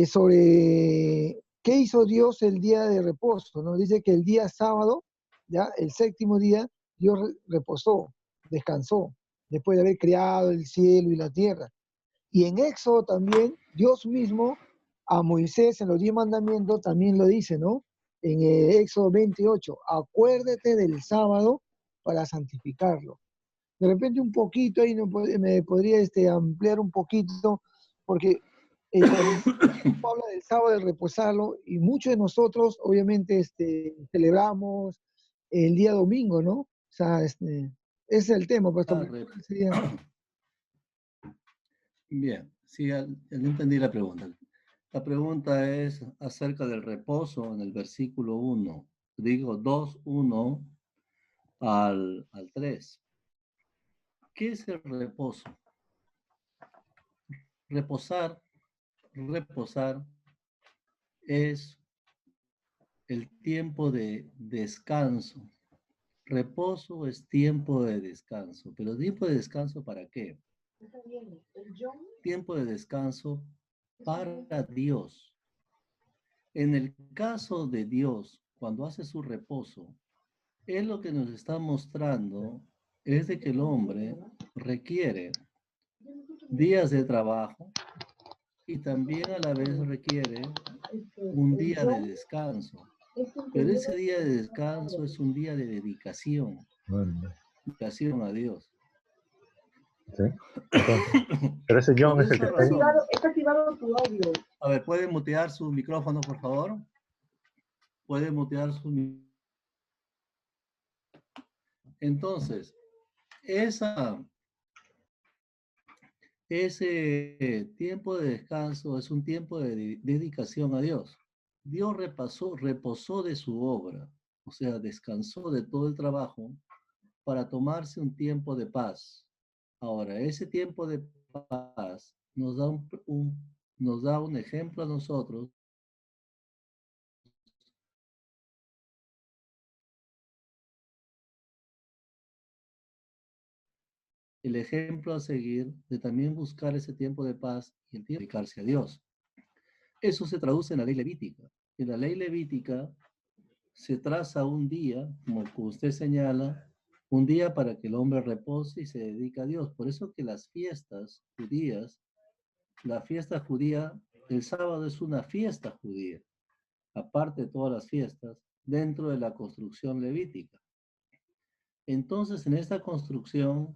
Sobre qué hizo Dios el día de reposo, ¿no? Dice que el día sábado, ¿ya? El séptimo día, Dios reposó, descansó, después de haber creado el cielo y la tierra. Y en Éxodo también, Dios mismo a Moisés en los 10 mandamientos también lo dice, ¿no? En Éxodo 28, acuérdate del sábado para santificarlo. De repente un poquito ahí me podría ampliar un poquito, porque cuando habla del sábado de reposarlo, y muchos de nosotros obviamente celebramos el día domingo, ¿no? O sea, ese es el tema, pastor. ¿Cuál sería? Bien, sí, ya entendí la pregunta. La pregunta es acerca del reposo en el versículo 1. Digo 2:1 al 3. ¿Qué es el reposo? Reposar es el tiempo de descanso. Reposo es tiempo de descanso. ¿Pero tiempo de descanso para qué? Tiempo de descanso para Dios. En el caso de Dios, cuando hace su reposo, Él lo que nos está mostrando es de que el hombre requiere días de trabajo y también a la vez requiere un día de descanso. Pero ese día de descanso es un día de dedicación a Dios. Sí. Pero ese John es el que está ahí. Está activado tu audio. A ver, ¿puede mutear su micrófono, por favor? ¿Puede mutear su micrófono? Entonces, ese tiempo de descanso es un tiempo de dedicación a Dios. Dios reposó de su obra, o sea, descansó de todo el trabajo para tomarse un tiempo de paz. Ahora, ese tiempo de paz nos da un ejemplo a nosotros el ejemplo a seguir de también buscar ese tiempo de paz y el tiempo de dedicarse a Dios. Eso se traduce en la ley levítica. En la ley levítica se traza un día, como usted señala, un día para que el hombre repose y se dedique a Dios. Por eso que las fiestas judías, la fiesta judía, el sábado es una fiesta judía, aparte de todas las fiestas, dentro de la construcción levítica. Entonces, en esta construcción,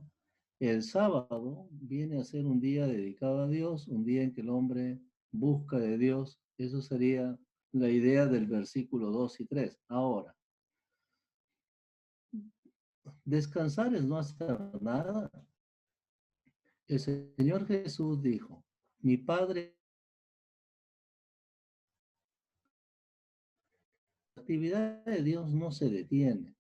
el sábado viene a ser un día dedicado a Dios, un día en que el hombre busca de Dios. Eso sería la idea del versículo 2 y 3. Ahora, descansar es no hacer nada. El Señor Jesús dijo, mi Padre, la actividad de Dios no se detiene.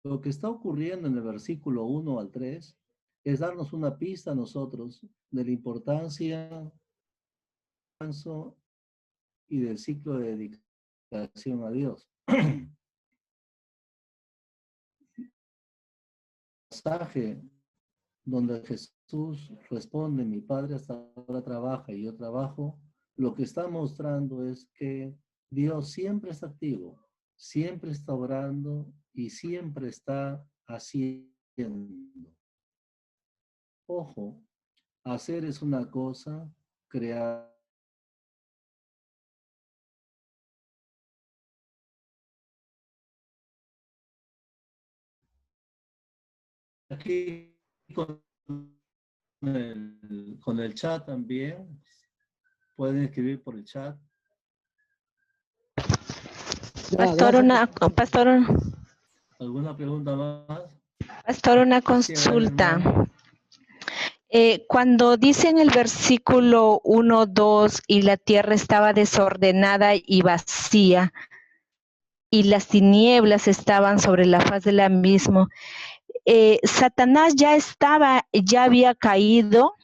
Lo que está ocurriendo en el versículo 1 al 3 es darnos una pista a nosotros de la importancia y del ciclo de dedicación a Dios. Pasaje donde Jesús responde, mi Padre hasta ahora trabaja y yo trabajo, lo que está mostrando es que Dios siempre está activo, siempre está obrando y siempre está haciendo. Ojo, hacer es una cosa, crear aquí con el chat también. Pueden escribir por el chat. Pastor, ¿Alguna pregunta más? Pastor, una Sí, a ver, consulta. hermano. Cuando dice en el versículo 1, 2, y la tierra estaba desordenada y vacía, y las tinieblas estaban sobre la faz del abismo, Satanás ya había caído.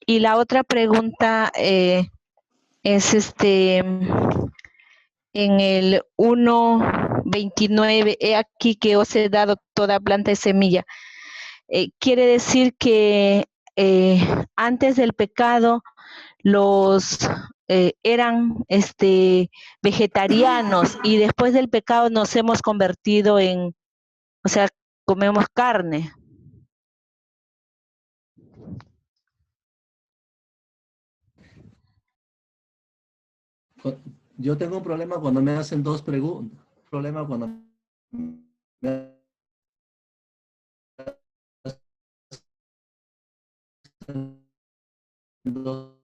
Y la otra pregunta es en el 1:29, he aquí que os he dado toda planta y semilla. Quiere decir que antes del pecado los eran vegetarianos y después del pecado nos hemos convertido o sea, comemos carne. Yo tengo un problema cuando me hacen dos preguntas. Problema cuando me hacen dos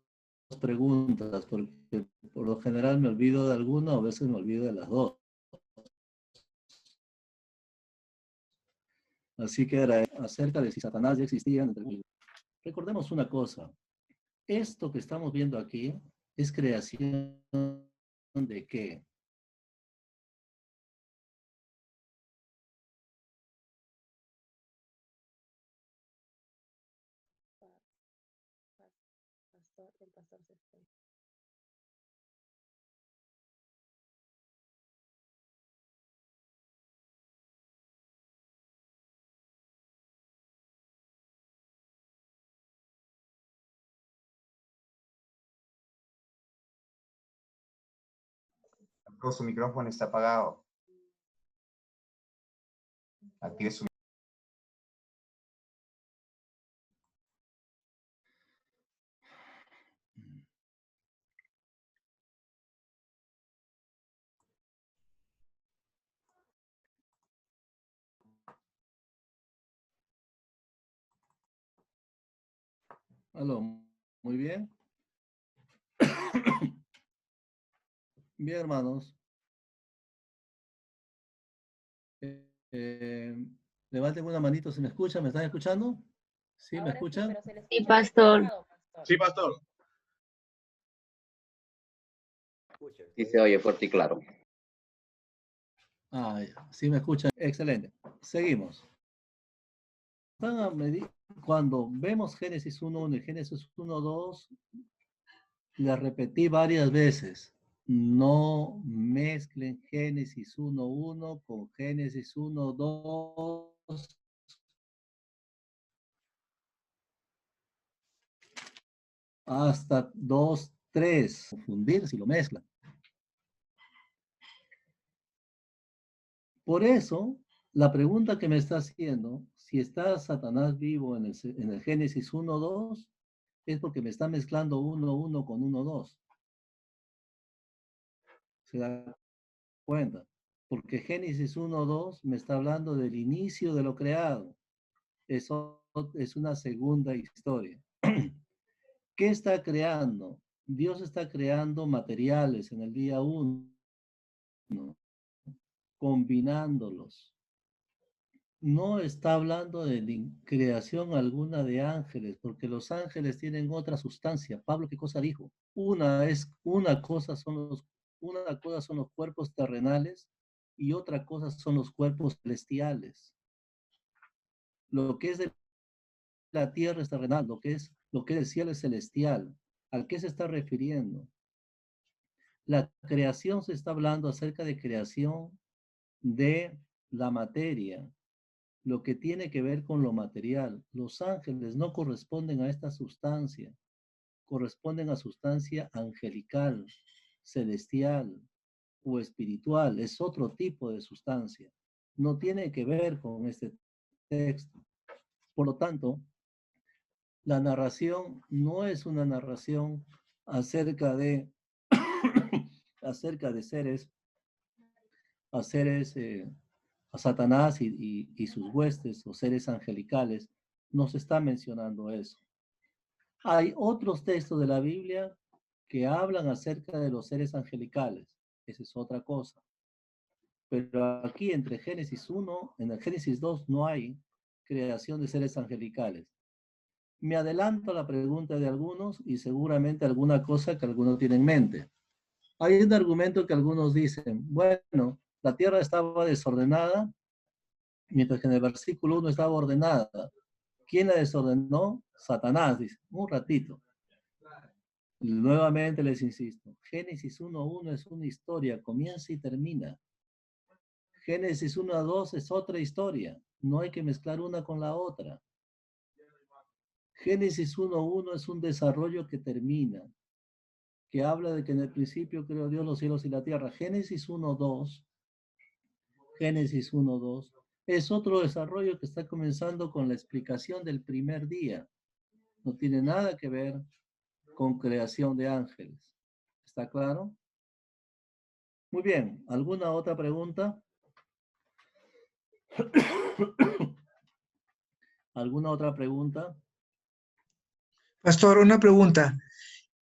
preguntas, porque por lo general me olvido de alguna, o a veces me olvido de las dos. Así que era acerca de si Satanás ya existía. Recordemos una cosa. Esto que estamos viendo aquí es creación ¿de qué? El pastor se fue. Su micrófono está apagado. Active su Aló, muy bien. Bien, hermanos. Levanten una manito si me escuchan. ¿Me están escuchando? ¿Sí? ¿Me Ahora sí, escuchan? pero se les Sí, escucha pastor. entrecortado, pastor. Sí, pastor. Sí se oye fuerte y claro. Ah, ya. Sí me escuchan. Excelente. Seguimos. Cuando vemos Génesis 1:1 y Génesis 1:2, la repetí varias veces. No mezclen Génesis 1:1 con Génesis 1:2. Hasta 2:3. Confundir si lo mezclan. Por eso, la pregunta que me está haciendo, si está Satanás vivo en el Génesis 1:2, es porque me está mezclando 1:1 con 1:2. ¿Se da cuenta? Porque Génesis 1:2 me está hablando del inicio de lo creado. Eso es una segunda historia. ¿Qué está creando? Dios está creando materiales en el día 1, combinándolos. No está hablando de creación alguna de ángeles, porque los ángeles tienen otra sustancia. Pablo, ¿qué cosa dijo? Una cosa son los cuerpos terrenales y otra cosa son los cuerpos celestiales. Lo que es de la tierra es terrenal, lo que es el cielo es celestial. ¿A qué se está refiriendo? La creación se está hablando acerca de creación de la materia, lo que tiene que ver con lo material. Los ángeles no corresponden a esta sustancia, corresponden a sustancia angelical, celestial o espiritual. Es otro tipo de sustancia. No tiene que ver con este texto. Por lo tanto, la narración no es una narración acerca de seres a Satanás y sus huestes o seres angelicales, no se está mencionando eso. Hay otros textos de la Biblia que hablan acerca de los seres angelicales. Esa es otra cosa. Pero aquí entre Génesis 1, en el Génesis 2 no hay creación de seres angelicales. Me adelanto a la pregunta de algunos y seguramente alguna cosa que algunos tienen en mente. Hay un argumento que algunos dicen, bueno, la tierra estaba desordenada, mientras que en el versículo 1 estaba ordenada. ¿Quién la desordenó? Satanás, dice, un ratito. Nuevamente les insisto, Génesis 1:1 es una historia, comienza y termina. Génesis 1:2 es otra historia, no hay que mezclar una con la otra. Génesis 1:1 es un desarrollo que termina, que habla de que en el principio creó Dios los cielos y la tierra. Génesis 1:2 es otro desarrollo que está comenzando con la explicación del primer día. No tiene nada que ver con creación de ángeles. ¿Está claro? Muy bien. ¿Alguna otra pregunta? ¿Alguna otra pregunta? Pastor, una pregunta.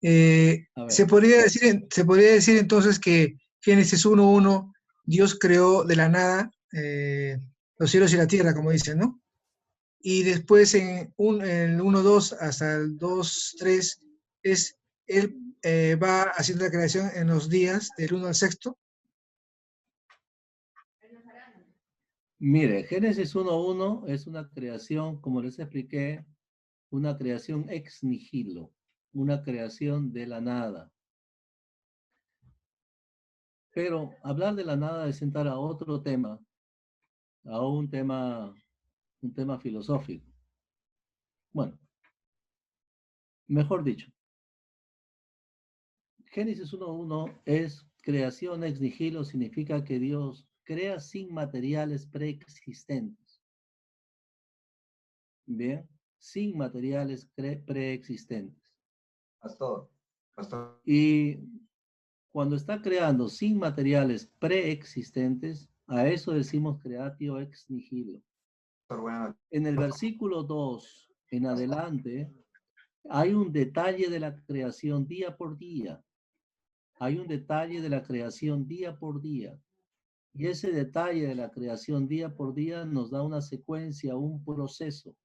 ¿Se podría decir entonces que Génesis 1:1, Dios creó de la nada los cielos y la tierra, como dicen, ¿no? Y después en el 1:2 hasta el 2:3 Él va haciendo la creación en los días del 1 al 6. Mire, Génesis 1:1 es una creación, como les expliqué, una creación ex nihilo, una creación de la nada. Pero hablar de la nada es entrar a otro tema, a un tema filosófico. Bueno, mejor dicho, Génesis 1:1 es creación ex nihilo, significa que Dios crea sin materiales preexistentes. Bien, sin materiales preexistentes. Pastor. Y cuando está creando sin materiales preexistentes, a eso decimos creatio ex nihilo. En el versículo 2 en adelante, hay un detalle de la creación día por día. Hay un detalle de la creación día por día. Y ese detalle de la creación día por día nos da una secuencia, un proceso,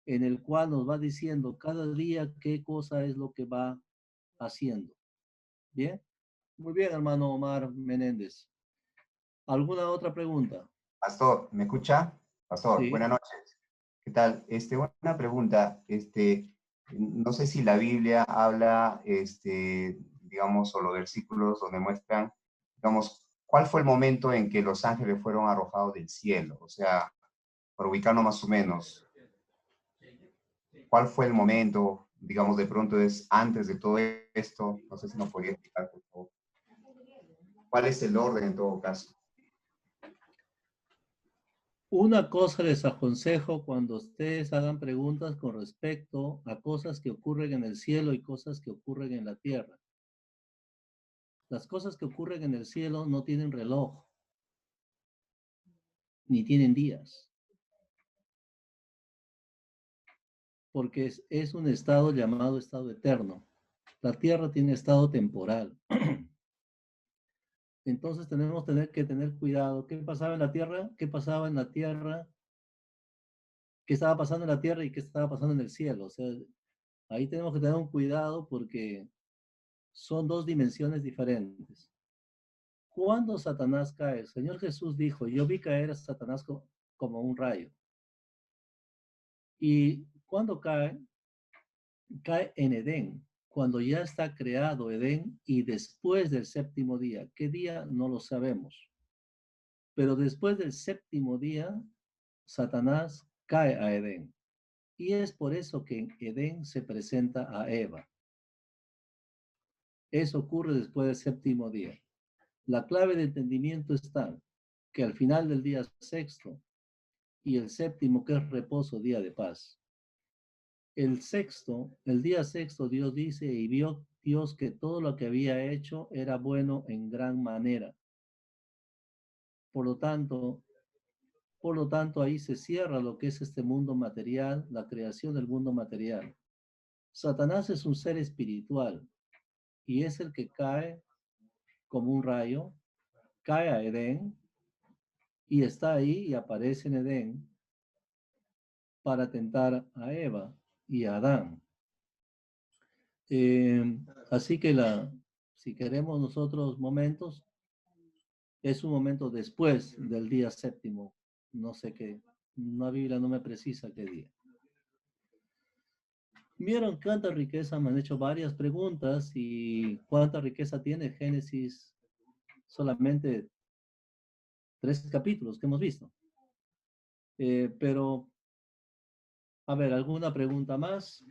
en el cual nos va diciendo cada día qué cosa es lo que va haciendo. ¿Bien? Muy bien, hermano Omar Menéndez. ¿Alguna otra pregunta? Pastor, ¿me escucha? Pastor, Sí. Buenas noches. ¿Qué tal? Una pregunta. No sé si la Biblia habla, digamos, o los versículos donde muestran, digamos, ¿cuál fue el momento en que los ángeles fueron arrojados del cielo? O sea, para ubicarnos más o menos, ¿cuál fue el momento? Digamos, de pronto es antes de todo esto. No sé si nos podría explicar, por favor. ¿Cuál es el orden en todo caso? Una cosa les aconsejo cuando ustedes hagan preguntas con respecto a cosas que ocurren en el cielo y cosas que ocurren en la tierra. Las cosas que ocurren en el cielo no tienen reloj, ni tienen días, porque es un estado llamado estado eterno. La tierra tiene estado temporal. Entonces tenemos que tener cuidado. ¿Qué pasaba en la tierra? ¿Qué pasaba en la tierra? ¿Qué estaba pasando en la tierra y qué estaba pasando en el cielo? O sea, ahí tenemos que tener un cuidado porque son dos dimensiones diferentes. Cuando Satanás cae, el Señor Jesús dijo, yo vi caer a Satanás como un rayo. Y cuando cae en Edén, cuando ya está creado Edén y después del séptimo día. ¿Qué día? No lo sabemos. Pero después del séptimo día, Satanás cae a Edén. Y es por eso que en Edén se presenta a Eva. Eso ocurre después del séptimo día. La clave de entendimiento está que al final del día sexto y el séptimo, que es reposo, día de paz. El día sexto, Dios dice, y vio Dios que todo lo que había hecho era bueno en gran manera. Por lo tanto, Por lo tanto, ahí se cierra lo que es este mundo material, la creación del mundo material. Satanás es un ser espiritual y es el que cae como un rayo, cae a Edén y está ahí y aparece en Edén para tentar a Eva y a Adán. Así que si queremos nosotros momentos, es un momento después del día séptimo. No sé qué, la Biblia no me precisa qué día. Vieron cuánta riqueza, me han hecho varias preguntas y cuánta riqueza tiene Génesis, solamente 3 capítulos que hemos visto. Pero, a ver, ¿alguna pregunta más?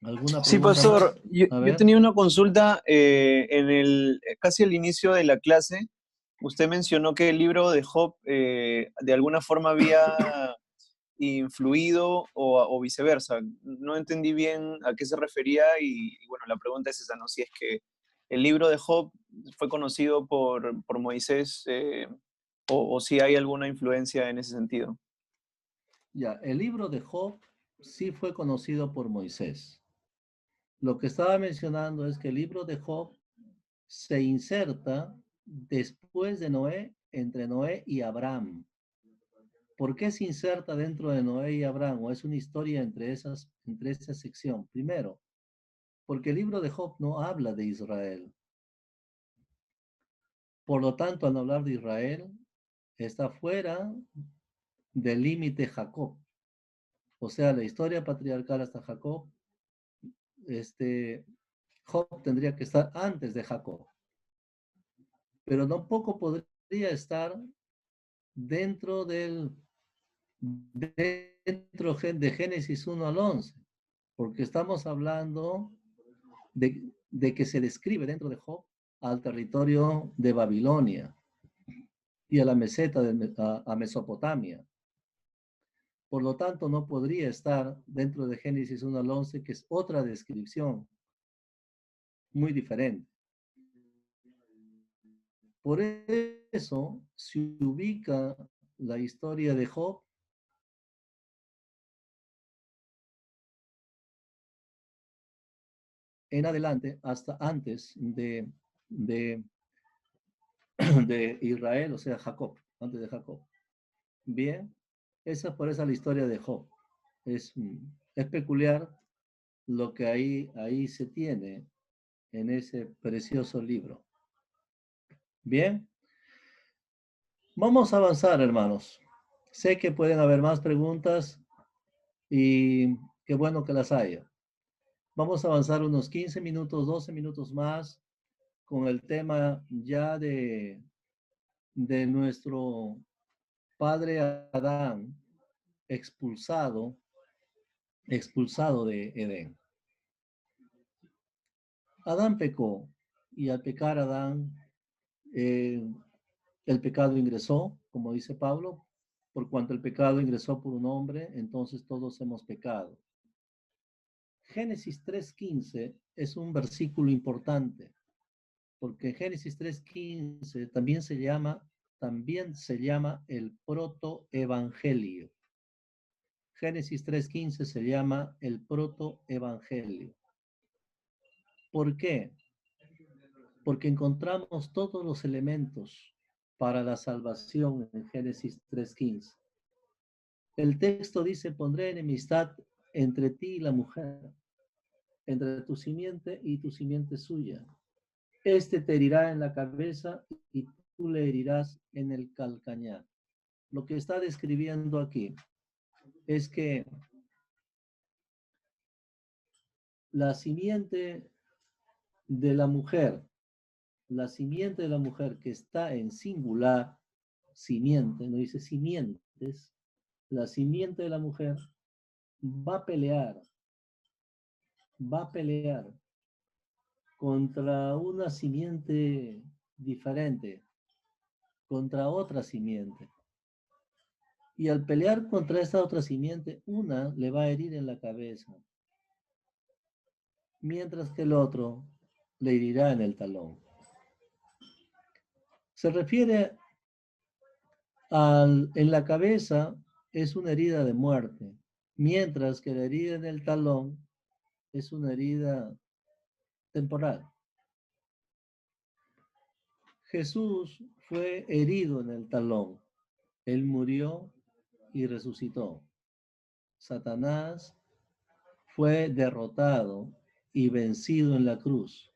¿Alguna Sí, pregunta pastor, más? yo A ver. tenía una consulta casi al inicio de la clase. Usted mencionó que el libro de Job de alguna forma había influido o viceversa. No entendí bien a qué se refería y bueno, la pregunta es esa, ¿no? Si es que el libro de Job fue conocido por Moisés o si hay alguna influencia en ese sentido. Ya, el libro de Job sí fue conocido por Moisés. Lo que estaba mencionando es que el libro de Job se inserta después de Noé, entre Noé y Abraham. ¿Por qué se inserta dentro de Noé y Abraham? ¿O es una historia entre esa sección? Primero, porque el libro de Job no habla de Israel. Por lo tanto, al no hablar de Israel, está fuera del límite Jacob. O sea, la historia patriarcal hasta Jacob, Job tendría que estar antes de Jacob. Pero tampoco podría estar dentro de Génesis 1 al 11, porque estamos hablando de que se describe dentro de Job al territorio de Babilonia y a la meseta a Mesopotamia. Por lo tanto, no podría estar dentro de Génesis 1 al 11, que es otra descripción muy diferente. Por eso se ubica la historia de Job en adelante hasta antes de Israel, o sea, Jacob, antes de Jacob. Bien, por esa la historia de Job. Es peculiar lo que ahí se tiene en ese precioso libro. Bien, vamos a avanzar, hermanos. Sé que pueden haber más preguntas y qué bueno que las haya. Vamos a avanzar unos 15 minutos, 12 minutos más con el tema ya de nuestro padre Adán expulsado de Edén. Adán pecó y al pecar Adán, el pecado ingresó, como dice Pablo, por cuanto el pecado ingresó por un hombre, entonces todos hemos pecado. Génesis 3:15 es un versículo importante, porque Génesis 3:15 también se llama el protoevangelio. Génesis 3:15 se llama el protoevangelio. ¿Por qué? Porque encontramos todos los elementos para la salvación en Génesis 3:15. El texto dice, pondré enemistad entre ti y la mujer, entre tu simiente y tu simiente suya. Este te herirá en la cabeza y tú le herirás en el calcañar. Lo que está describiendo aquí es que la simiente de la mujer que está en singular, simiente, no dice simientes, la simiente de la mujer va a pelear contra una simiente diferente, contra otra simiente. Y al pelear contra esta otra simiente, una le va a herir en la cabeza, mientras que el otro le herirá en el talón. Se refiere En la cabeza es una herida de muerte, mientras que la herida en el talón es una herida temporal. Jesús fue herido en el talón. Él murió y resucitó. Satanás fue derrotado y vencido en la cruz.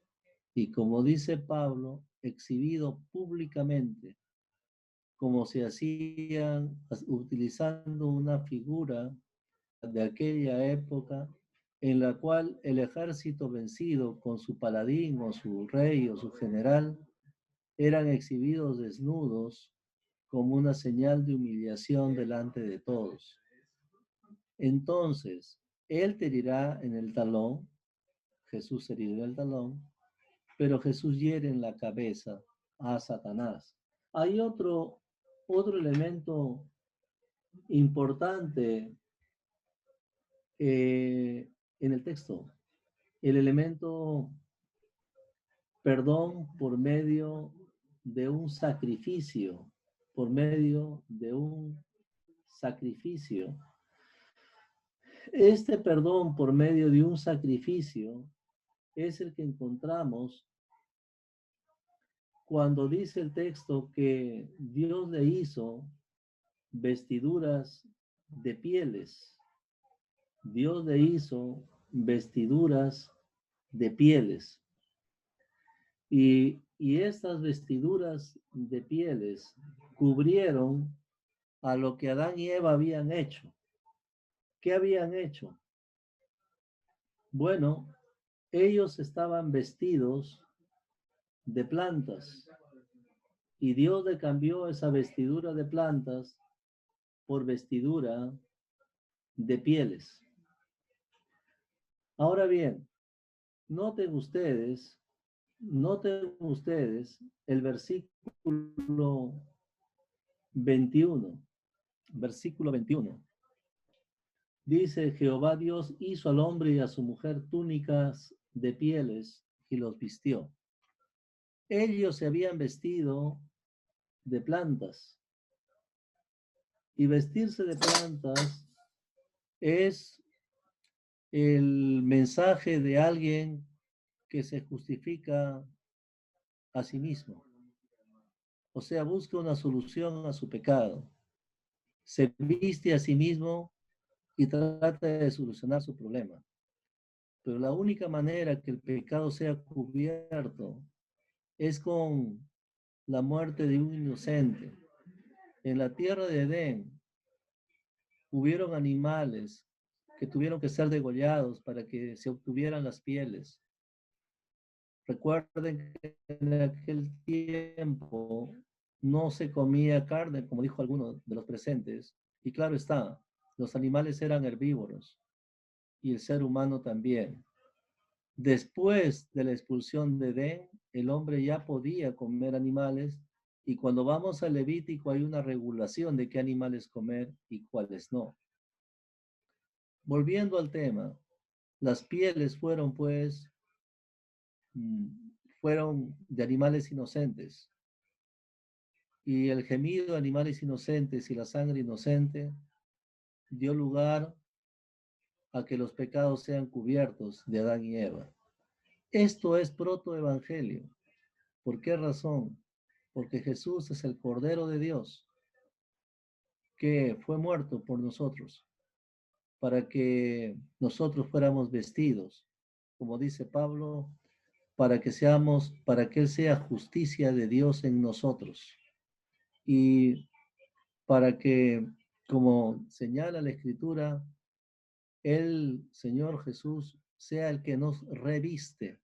Y como dice Pablo, exhibido públicamente, como se hacían utilizando una figura de aquella época en la cual el ejército vencido con su paladín o su rey o su general eran exhibidos desnudos como una señal de humillación delante de todos. Entonces, él te herirá en el talón, Jesús herido en el talón, pero Jesús hiere en la cabeza a Satanás. Hay otro elemento importante en el texto, el elemento perdón por medio de un sacrificio, por medio de un sacrificio. Este perdón por medio de un sacrificio es el que encontramos cuando dice el texto que Dios le hizo vestiduras de pieles. Dios le hizo vestiduras de pieles. Y estas vestiduras de pieles cubrieron a lo que Adán y Eva habían hecho. ¿Qué habían hecho? Bueno, ellos estaban vestidos de plantas y Dios le cambió esa vestidura de plantas por vestidura de pieles. Ahora bien, noten ustedes el versículo 21. Versículo 21. Dice, Jehová Dios hizo al hombre y a su mujer túnicas de pieles y los vistió. Ellos se habían vestido de plantas. Y vestirse de plantas es el mensaje de alguien que se justifica a sí mismo. O sea, busca una solución a su pecado. Se viste a sí mismo y trata de solucionar su problema. Pero la única manera que el pecado sea cubierto es con la muerte de un inocente. En la tierra de Edén hubieron animales que tuvieron que ser degollados para que se obtuvieran las pieles. Recuerden que en aquel tiempo no se comía carne, como dijo alguno de los presentes, y claro está, los animales eran herbívoros y el ser humano también. Después de la expulsión de Edén, el hombre ya podía comer animales y cuando vamos al Levítico hay una regulación de qué animales comer y cuáles no. Volviendo al tema, las pieles fueron de animales inocentes y el gemido de animales inocentes y la sangre inocente dio lugar a que los pecados sean cubiertos de Adán y Eva. Esto es protoevangelio. ¿Por qué razón? Porque Jesús es el Cordero de Dios que fue muerto por nosotros para que nosotros fuéramos vestidos, como dice Pablo, para que Él sea justicia de Dios en nosotros. Y para que, como señala la Escritura, el Señor Jesús sea el que nos reviste,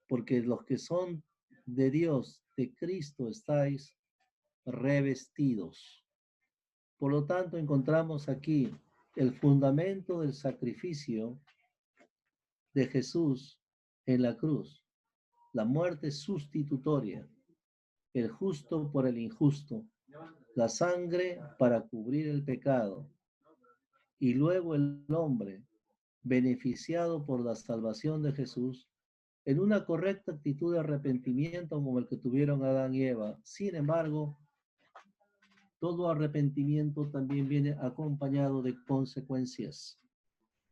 porque los que son de Dios, de Cristo, estáis revestidos. Por lo tanto, encontramos aquí el fundamento del sacrificio de Jesús en la cruz, la muerte sustitutoria, el justo por el injusto, la sangre para cubrir el pecado, y luego el hombre, beneficiado por la salvación de Jesús, en una correcta actitud de arrepentimiento como el que tuvieron Adán y Eva. Sin embargo, todo arrepentimiento también viene acompañado de consecuencias.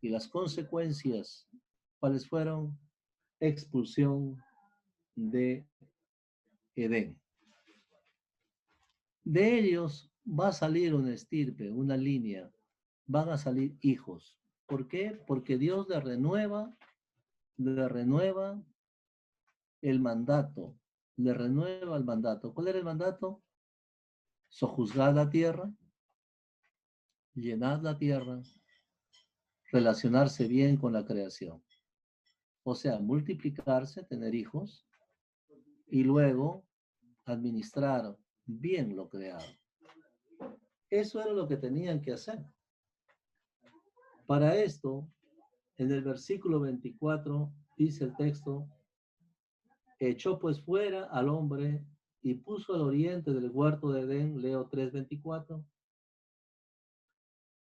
Y las consecuencias, ¿cuáles fueron? Expulsión de Edén. De ellos va a salir una estirpe, una línea, van a salir hijos. ¿Por qué? Porque Dios le renueva el mandato, le renueva el mandato. ¿Cuál era el mandato? Sojuzgad la tierra, llenad la tierra, relacionarse bien con la creación. O sea, multiplicarse, tener hijos, y luego administrar bien lo creado. Eso era lo que tenían que hacer. Para esto, en el versículo 24, dice el texto, echó pues fuera al hombre y puso al oriente del huerto de Edén, leo 3:24,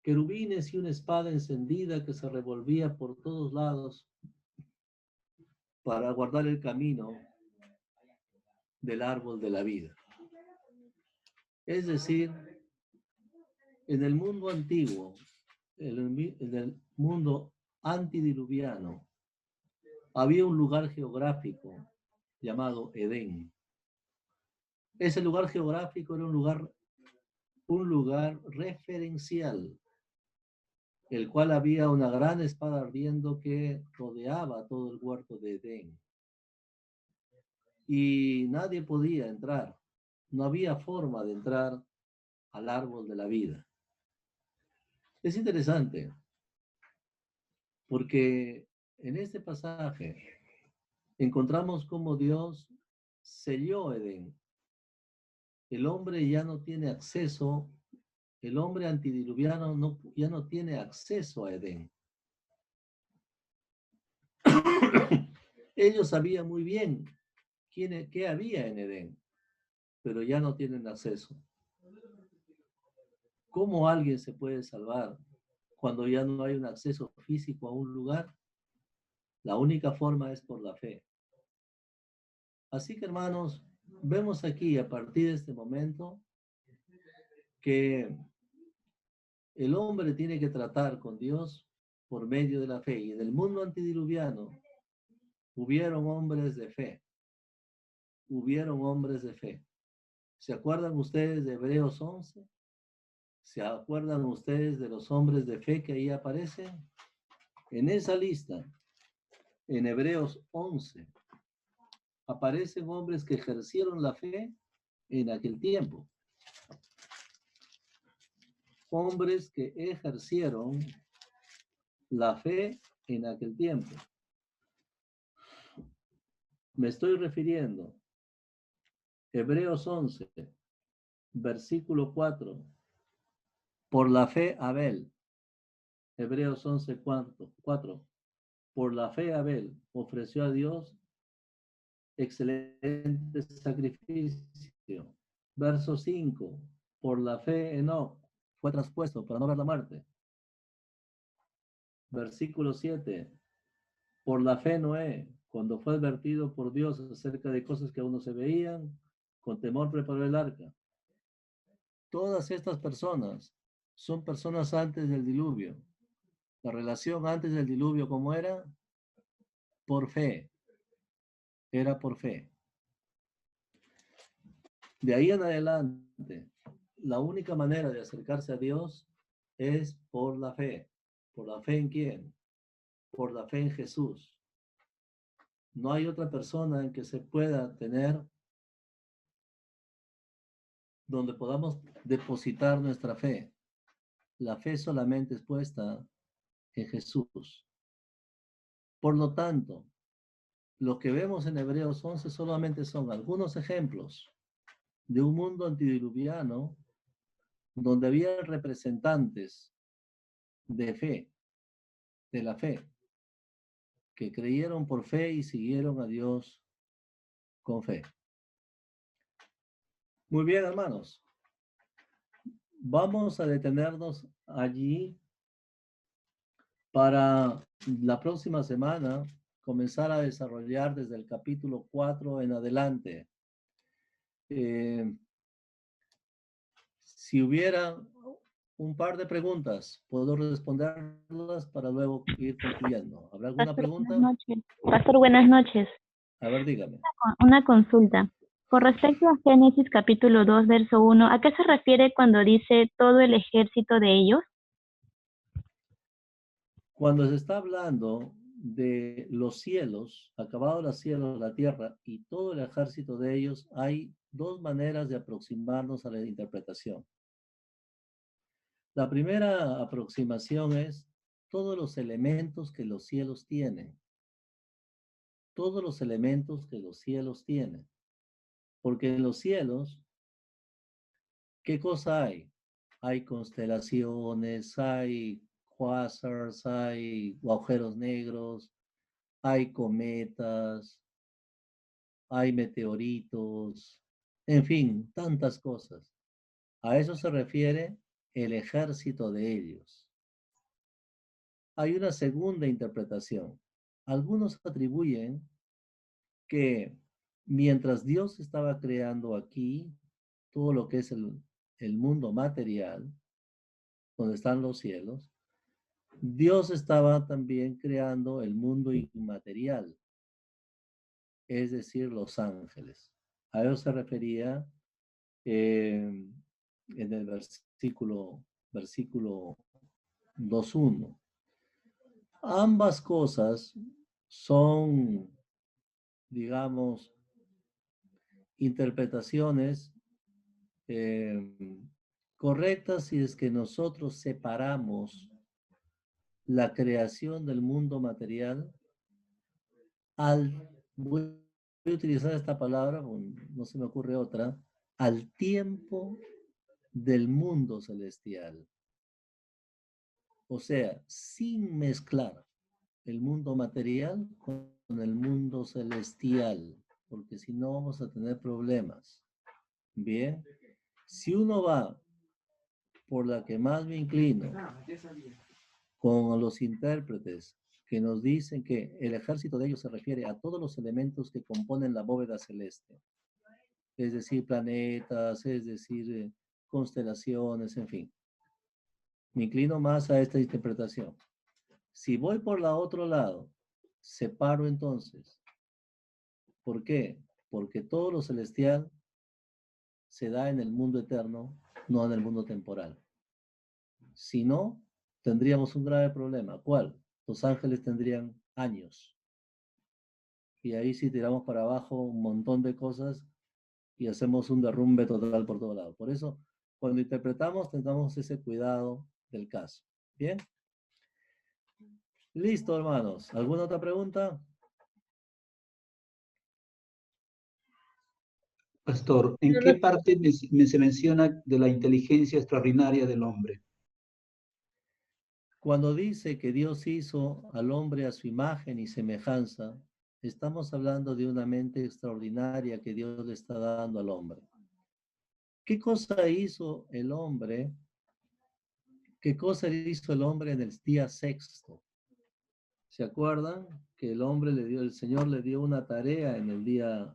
querubines y una espada encendida que se revolvía por todos lados para guardar el camino del árbol de la vida. Es decir, en el mundo antiguo, en el mundo antidiluviano, había un lugar geográfico llamado Edén. Ese lugar geográfico era un lugar referencial, el cual había una gran espada ardiendo que rodeaba todo el huerto de Edén. Y nadie podía entrar, no había forma de entrar al árbol de la vida. Es interesante, porque en este pasaje encontramos cómo Dios selló Edén. El hombre ya no tiene acceso, el hombre antidiluviano ya no tiene acceso a Edén. Ellos sabían muy bien qué había en Edén, pero ya no tienen acceso. ¿Cómo alguien se puede salvar cuando ya no hay un acceso físico a un lugar? La única forma es por la fe. Así que, hermanos, vemos aquí a partir de este momento que el hombre tiene que tratar con Dios por medio de la fe. Y en el mundo antidiluviano hubieron hombres de fe. Hubieron hombres de fe. ¿Se acuerdan ustedes de Hebreos 11? ¿Se acuerdan ustedes de los hombres de fe que ahí aparecen? En esa lista, en Hebreos 11, aparecen hombres que ejercieron la fe en aquel tiempo. Hombres que ejercieron la fe en aquel tiempo. Me estoy refiriendo, Hebreos 11, versículo 4, por la fe Abel. Hebreos 11, 4. Por la fe Abel ofreció a Dios excelente sacrificio. Verso 5. Por la fe Enoc fue traspuesto para no ver la muerte. Versículo 7. Por la fe Noé, cuando fue advertido por Dios acerca de cosas que aún no se veían, con temor preparó el arca. Todas estas personas son personas antes del diluvio. La relación antes del diluvio, ¿cómo era? Por fe. Era por fe. De ahí en adelante, la única manera de acercarse a Dios es por la fe. ¿Por la fe en quién? Por la fe en Jesús. No hay otra persona en que se pueda tener donde podamos depositar nuestra fe. La fe solamente es puesta en Jesús. Por lo tanto, lo que vemos en Hebreos 11 solamente son algunos ejemplos de un mundo antidiluviano donde había representantes de fe, de la fe, que creyeron por fe y siguieron a Dios con fe. Muy bien, hermanos. Vamos a detenernos allí para la próxima semana comenzar a desarrollar desde el capítulo 4 en adelante. Si hubiera un par de preguntas, puedo responderlas para luego ir concluyendo. ¿Habrá alguna pregunta? Buenas noches. Pastor, buenas noches. A ver, dígame. Una consulta. Con respecto a Génesis capítulo 2, verso 1, ¿a qué se refiere cuando dice todo el ejército de ellos? Cuando se está hablando de los cielos, acabados los cielos, la tierra y todo el ejército de ellos, hay dos maneras de aproximarnos a la interpretación. La primera aproximación es todos los elementos que los cielos tienen. Todos los elementos que los cielos tienen. Porque en los cielos, ¿qué cosa hay? Hay constelaciones, hay quasars, hay agujeros negros, hay cometas, hay meteoritos, en fin, tantas cosas. A eso se refiere el ejército de ellos. Hay una segunda interpretación. Algunos atribuyen que mientras Dios estaba creando aquí todo lo que es el mundo material, donde están los cielos, Dios estaba también creando el mundo inmaterial, es decir, los ángeles. A eso se refería en el versículo 2.1. Ambas cosas son, digamos, interpretaciones correctas si es que nosotros separamos la creación del mundo material voy a utilizar esta palabra, no se me ocurre otra, al tiempo del mundo celestial. O sea, sin mezclar el mundo material con el mundo celestial, porque si no vamos a tener problemas. Bien, si uno va por la que más me inclino, con los intérpretes que nos dicen que el ejército de ellos se refiere a todos los elementos que componen la bóveda celeste, es decir, planetas, es decir, constelaciones, en fin. Me inclino más a esta interpretación. Si voy por la otro lado, separo entonces. ¿Por qué? Porque todo lo celestial se da en el mundo eterno, no en el mundo temporal. Si no, tendríamos un grave problema. ¿Cuál? Los ángeles tendrían años. Y ahí sí tiramos para abajo un montón de cosas y hacemos un derrumbe total por todo lado. Por eso, cuando interpretamos, tengamos ese cuidado del caso. ¿Bien? Listo, hermanos. ¿Alguna otra pregunta? Pastor, ¿en qué parte se menciona de la inteligencia extraordinaria del hombre? Cuando dice que Dios hizo al hombre a su imagen y semejanza, estamos hablando de una mente extraordinaria que Dios le está dando al hombre. ¿Qué cosa hizo el hombre? ¿Qué cosa hizo el hombre en el día sexto? ¿Se acuerdan que el Señor le dio una tarea en el día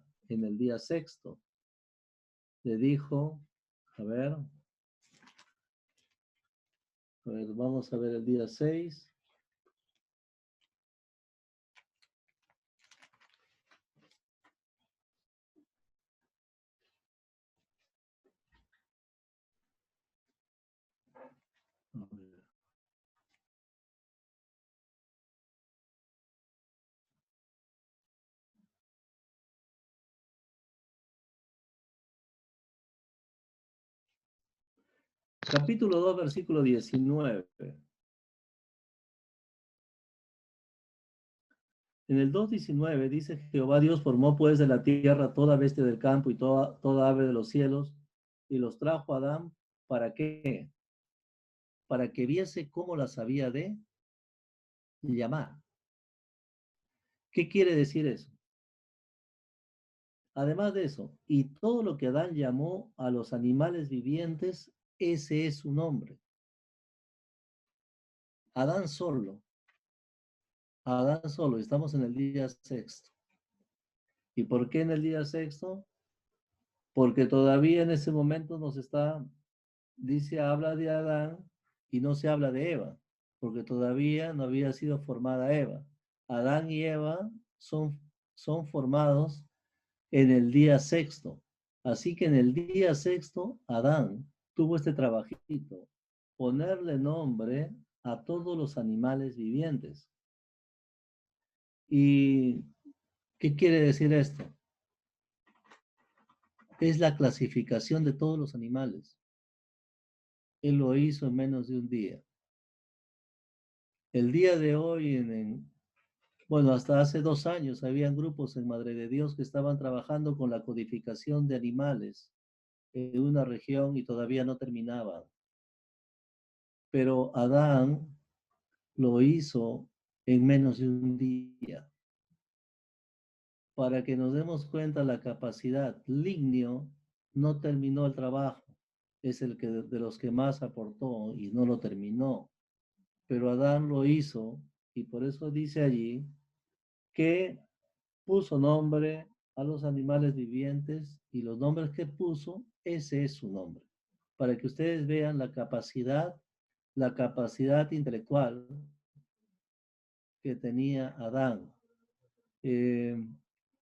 sexto? Le dijo, a ver, vamos a ver el día 6. Capítulo 2, versículo 19. En el 2:19 dice: Jehová Dios formó pues de la tierra toda bestia del campo y toda ave de los cielos, y los trajo a Adán, ¿para qué? Para que viese cómo las había de llamar. ¿Qué quiere decir eso? Además de eso, y todo lo que Adán llamó a los animales vivientes, ese es su nombre. Adán solo, estamos en el día sexto. ¿Y por qué en el día sexto? Porque todavía en ese momento nos está dice, habla de Adán y no se habla de Eva, porque todavía no había sido formada Eva. Adán y Eva son formados en el día sexto. Así que en el día sexto, Adán tuvo este trabajito, ponerle nombre a todos los animales vivientes. ¿Y qué quiere decir esto? Es la clasificación de todos los animales. Él lo hizo en menos de un día. El día de hoy, bueno, hasta hace 2 años, habían grupos en Madre de Dios que estaban trabajando con la codificación de animales en una región y todavía no terminaban. Pero Adán lo hizo en menos de un día. Para que nos demos cuenta la capacidad, Lignio no terminó el trabajo, es el que de los que más aportó y no lo terminó. Pero Adán lo hizo y por eso dice allí que puso nombre a los animales vivientes y los nombres que puso, ese es su nombre. Para que ustedes vean la capacidad intelectual que tenía Adán.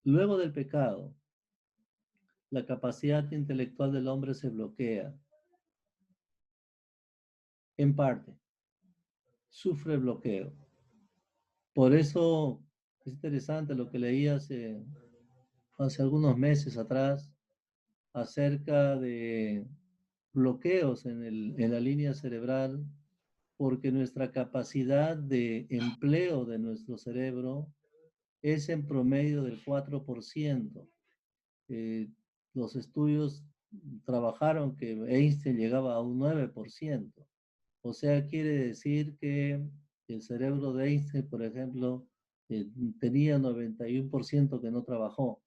Luego del pecado, la capacidad intelectual del hombre se bloquea. En parte, sufre bloqueo. Por eso es interesante lo que leí hace algunos meses atrás acerca de bloqueos en la línea cerebral, porque nuestra capacidad de empleo de nuestro cerebro es en promedio del 4%. Los estudios trabajaron que Einstein llegaba a un 9%. O sea, quiere decir que el cerebro de Einstein, por ejemplo, tenía 91% que no trabajó.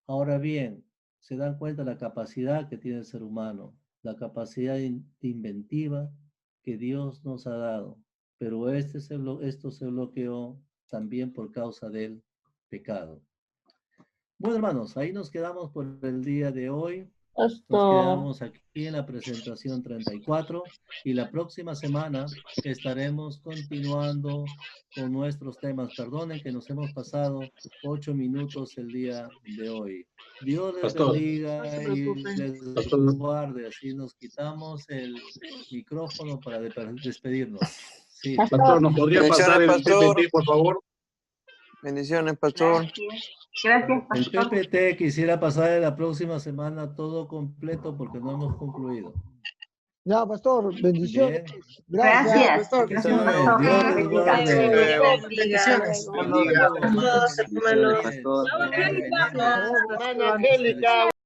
Ahora bien, se dan cuenta la capacidad que tiene el ser humano, la capacidad inventiva que Dios nos ha dado. Pero esto se bloqueó también por causa del pecado. Bueno, hermanos, ahí nos quedamos por el día de hoy. Nos quedamos aquí en la presentación 34 y la próxima semana estaremos continuando con nuestros temas. Perdonen que nos hemos pasado 8 minutos el día de hoy. Dios les bendiga y les guarde. Así nos quitamos el micrófono para despedirnos. Sí. Pastor, ¿nos podría pasar el PPT, por favor? Bendiciones, pastor. Gracias, pastor. El PPT quisiera pasar en la próxima semana todo completo porque no hemos concluido. Ya, pastor, bendiciones. Bien. Gracias. Pastor. Gracias, Bendiciones. pastor. Dios les Bendiga. guarde. Bendiciones. Bendiga. Bendiciones. Hermana Angélica.